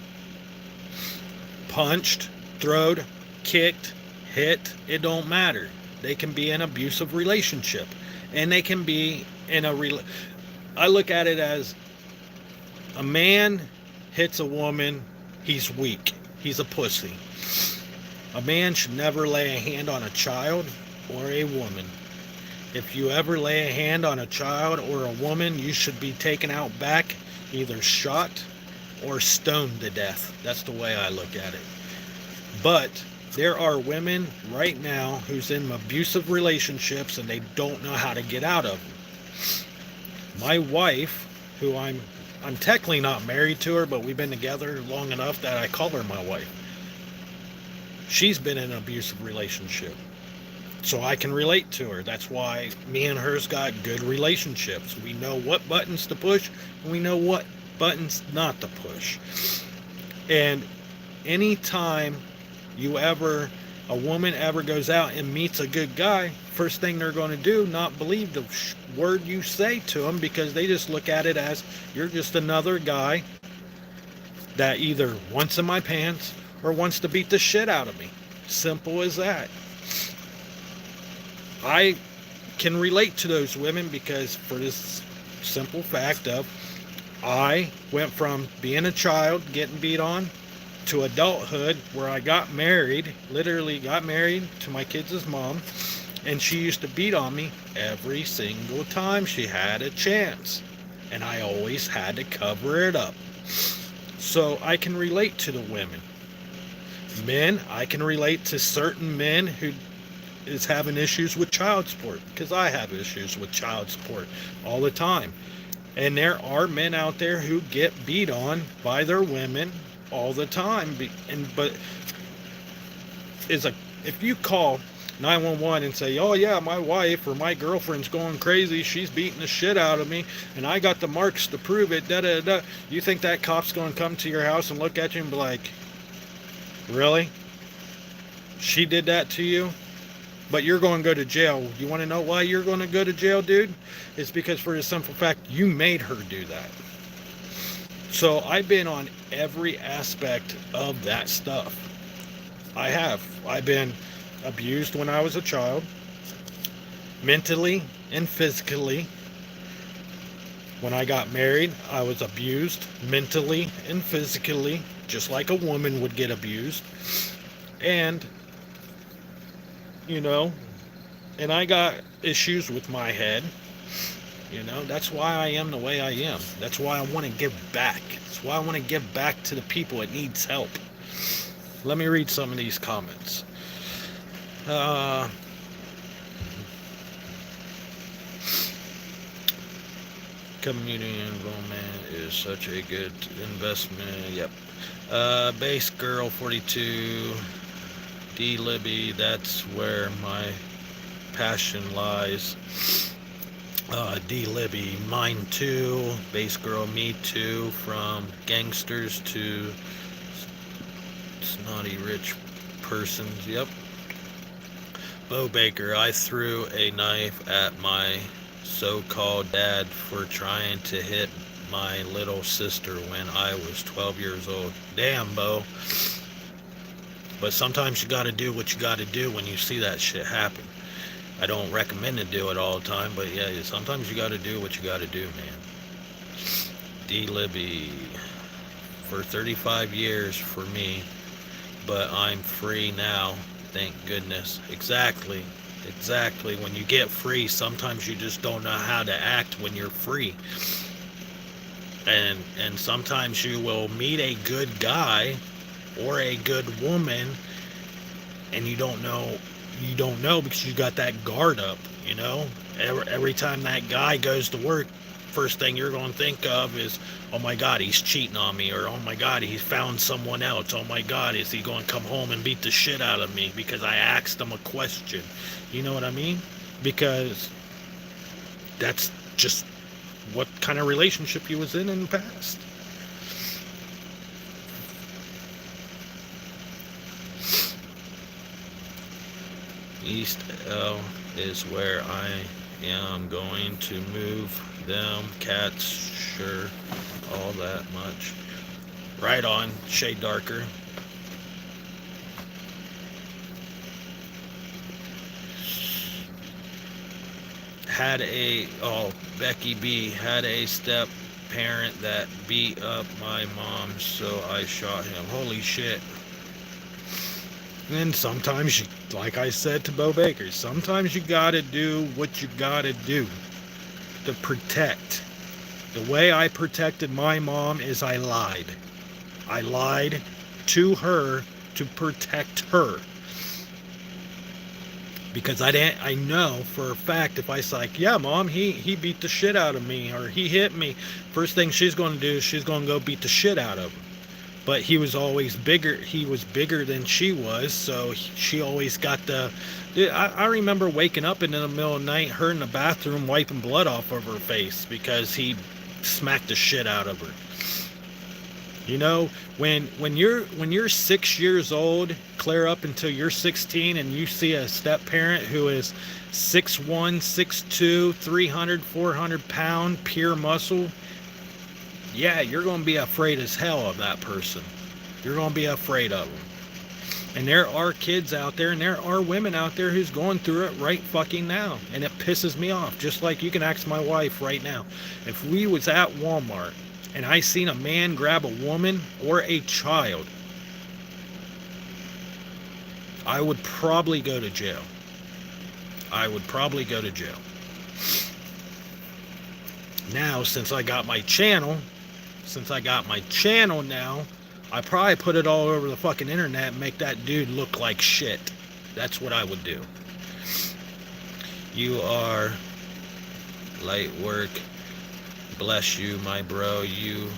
punched, thrown, kicked, hit. It don't matter. They can be in an abusive relationship. And they can be in I look at it as a man hits a woman, he's weak. He's a pussy. A man should never lay a hand on a child or a woman. If you ever lay a hand on a child or a woman, you should be taken out back, either shot or stoned to death. That's the way I look at it. But there are women right now who's in abusive relationships and they don't know how to get out of them. My wife, who I'm technically not married to her, but we've been together long enough that I call her my wife. She's been in an abusive relationship. So I can relate to her. That's why me and her's got good relationships. We know what buttons to push, and we know what buttons not to push. And anytime a woman ever goes out and meets a good guy, first thing they're going to do, not believe the word you say to them, because they just look at it as you're just another guy that either wants in my pants or wants to beat the shit out of me. Simple as that. I can relate to those women because for this simple fact of I went from being a child, getting beat on, to adulthood where I got married, literally got married to my kids' mom, and she used to beat on me every single time she had a chance. And I always had to cover it up. So I can relate to the women. Men, I can relate to certain men who is having issues with child support, because I have issues with child support all the time. And there are men out there who get beat on by their women all the time. But if you call 911 and say, "Oh yeah, my wife or my girlfriend's going crazy, she's beating the shit out of me, and I got the marks to prove it," you think that cop's going to come to your house and look at you and be like, "Really? She did that to you? But you're going to go to jail." You want to know why you're going to go to jail, dude? It's because for the simple fact you made her do that. So I've been on every aspect of that stuff. I have. I've been abused when I was a child, mentally and physically. When I got married, I was abused mentally and physically, just like a woman would get abused. And, you know, and I got issues with my head. That's why I am the way I am. That's why I want to give back. That's why I want to give back to the people that needs help. Let me read some of these comments. Uh, Community involvement is such a good investment. Yep. Base Girl 42. D Libby, that's where my passion lies. D Libby, mine too. Base Girl, me too. From gangsters to snotty rich persons. Yep. Bo Baker, I threw a knife at my so-called dad for trying to hit my little sister when I was 12 years old. Damn, Bo. But sometimes you gotta do what you gotta do when you see that shit happen. I don't recommend to do it all the time, but yeah, sometimes you gotta do what you gotta do, man. D. Libby, for 35 years for me, but I'm free now, thank goodness. Exactly. When you get free, sometimes you just don't know how to act when you're free. And sometimes you will meet a good guy or a good woman, and you don't know because you got that guard up. Every time that guy goes to work, first thing you're going to think of is, oh my God, he's cheating on me, or oh my God, he found someone else. Oh my God, is he going to come home and beat the shit out of me because I asked him a question? You know what I mean? Because that's just what kind of relationship he was in the past. East L is where I am going to move them cats, sure, all that much. Right on, shade darker. Becky B had a step parent that beat up my mom, so I shot him. Holy shit. And sometimes, like I said to Bo Baker, sometimes you gotta do what you gotta do to protect. The way I protected my mom is I lied. I lied to her to protect her. Because I know for a fact, if I say, like, yeah, Mom, he beat the shit out of me, or he hit me, first thing she's going to do is she's going to go beat the shit out of him. But he was always bigger. He was bigger than she was, so she always got the... Dude, I remember waking up in the middle of the night, her in the bathroom wiping blood off of her face because he smacked the shit out of her. When you're 6 years old, clear up until you're 16, and you see a step parent who is 6'1", 6'2", 300, 400 pound pure muscle, yeah, you're going to be afraid as hell of that person. You're going to be afraid of them. And there are kids out there, and there are women out there who's going through it right fucking now, and it pisses me off. Just like you can ask my wife right now, if we was at Walmart and I seen a man grab a woman or a child, I would probably go to jail. Now, since I got my channel now, I probably put it all over the fucking internet and make that dude look like shit. That's what I would do. You are light work. Bless you, my bro. You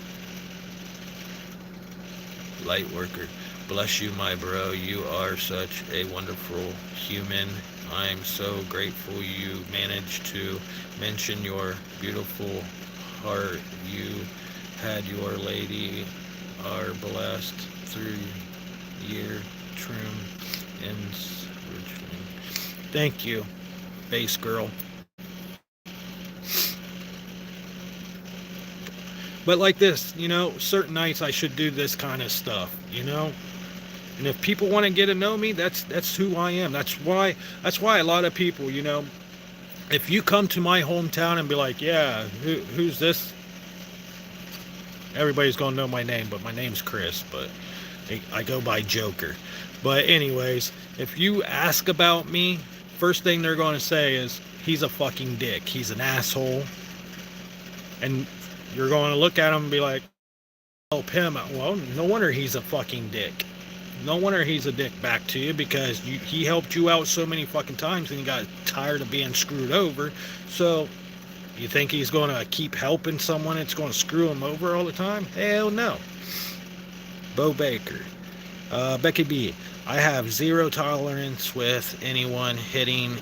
light worker. Bless you, my bro. You are such a wonderful human. I'm so grateful you managed to mention your beautiful heart. You had your lady are blessed through year trim and thank you, base girl. But like this, certain nights I should do this kind of stuff. And if people want to get to know me, that's who I am. That's why a lot of people, if you come to my hometown and be like, yeah, who's this? Everybody's gonna know my name, but my name's Chris, but I go by Joker. But anyways, if you ask about me, first thing they're gonna say is he's a fucking dick. He's an asshole. And you're going to look at him and be like, help him. Well, no wonder he's a fucking dick. No wonder he's a dick back to you, because he helped you out so many fucking times and he got tired of being screwed over. So you think he's going to keep helping someone that's going to screw him over all the time? Hell no. Bo Baker. Becky B. I have zero tolerance with anyone hitting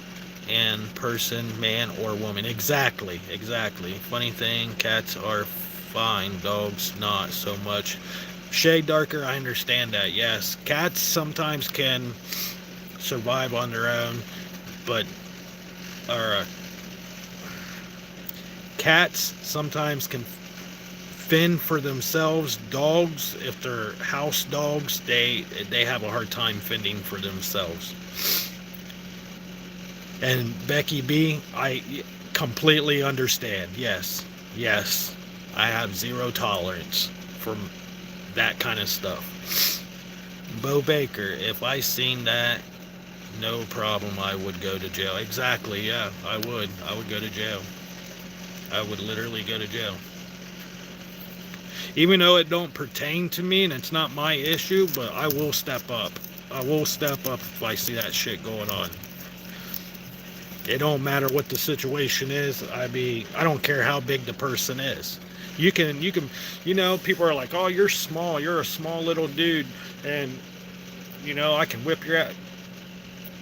in person, man or woman. Exactly. Funny thing, cats are fine, dogs not so much. Shade Darker, I understand that. Yes, cats sometimes can survive on their own, but cats sometimes can fend for themselves. Dogs, if they're house dogs, they have a hard time fending for themselves. And Becky B, I completely understand. Yes, I have zero tolerance for that kind of stuff. Bo Baker, if I seen that, no problem, I would go to jail. Exactly, yeah, I would go to jail. I would literally go to jail. Even though it don't pertain to me and it's not my issue, but I will step up. I will step up if I see that shit going on. It don't matter what the situation is. I don't care how big the person is. You can, people are like, oh, you're small. You're a small little dude. And, I can whip your ass.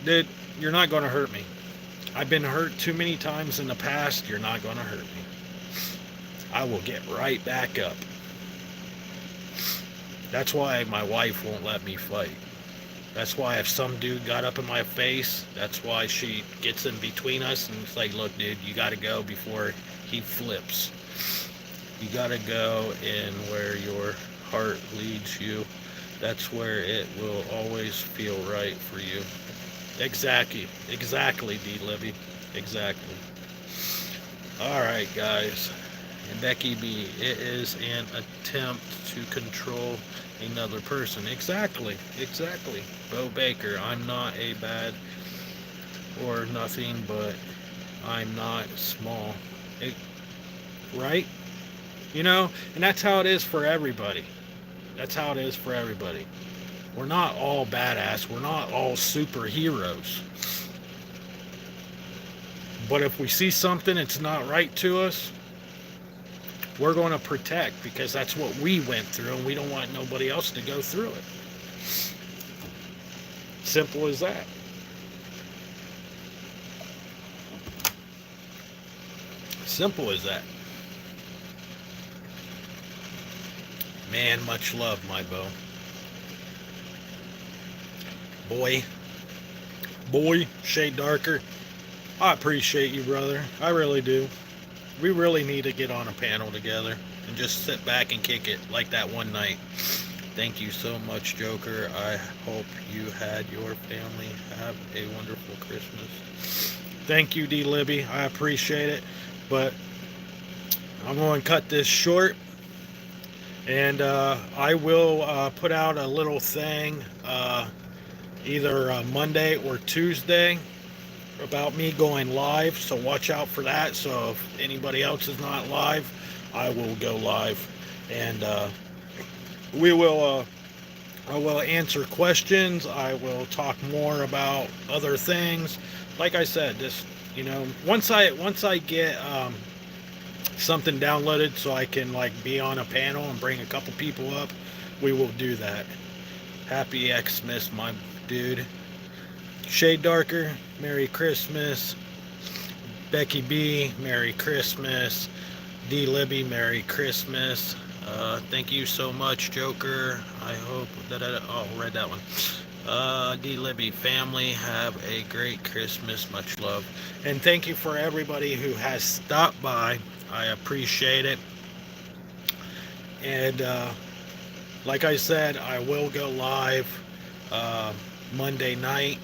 Dude, you're not going to hurt me. I've been hurt too many times in the past. You're not going to hurt me. I will get right back up. That's why my wife won't let me fight. That's why if some dude got up in my face, that's why she gets in between us and it's like, look, dude, you got to go before he flips. You got to go in where your heart leads you. That's where it will always feel right for you. Exactly, D. Libby. Exactly. All right, guys. And Becky B, it is an attempt to control another person. Exactly. Bo Baker, I'm not a bad or nothing, but I'm not small. Right? And that's how it is for everybody. We're not all badass. We're not all superheroes. But if we see something that's not right to us, we're going to protect, because that's what we went through and we don't want nobody else to go through it. Simple as that. Simple as that. Man, much love, my Bo. Boy, Shade Darker. I appreciate you, brother. I really do. We really need to get on a panel together and just sit back and kick it like that one night. Thank you so much, Joker. I hope you had your family have a wonderful Christmas. Thank you, D. Libby. I appreciate it. But I'm going to cut this short. And I will put out a little thing either Monday or Tuesday about me going live, so watch out for that. So if anybody else is not live, I will go live, and I will answer questions. I will talk more about other things. Like I said, this, once I get something downloaded so I can be on a panel and bring a couple people up, we will do that. Happy Xmas, my dude. Shade Darker, Merry Christmas. Becky B, Merry Christmas. D. Libby, Merry Christmas. Thank you so much, Joker. I hope that read that one. D. Libby, family, have a great Christmas. Much love. And thank you for everybody who has stopped by. I appreciate it. And like I said, I will go live Monday night.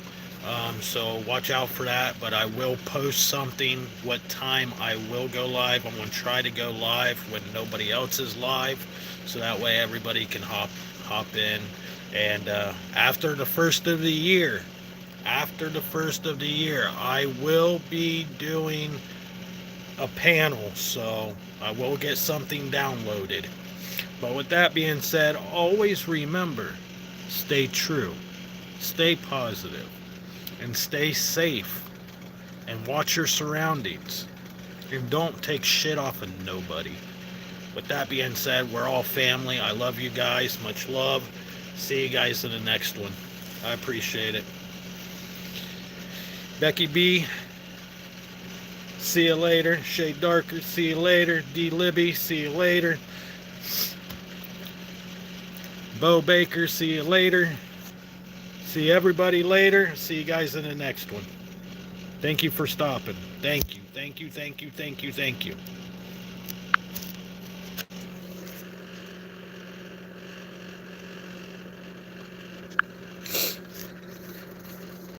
So watch out for that. But I will post something what time I will go live. I'm going to try to go live when nobody else is live, so that way everybody can hop in. And after the first of the year, I will be doing a panel, so I will get something downloaded. But with that being said, always remember, stay true, stay positive, and stay safe, and watch your surroundings, and don't take shit off of nobody. With that being said, we're all family. I love you guys. Much love. See you guys in the next one. I appreciate it. Becky B, see you later. Shade Darker, see you later. D Libby, see you later. Bo Baker, see you later. See everybody later. See you guys in the next one. Thank you for stopping. Thank you.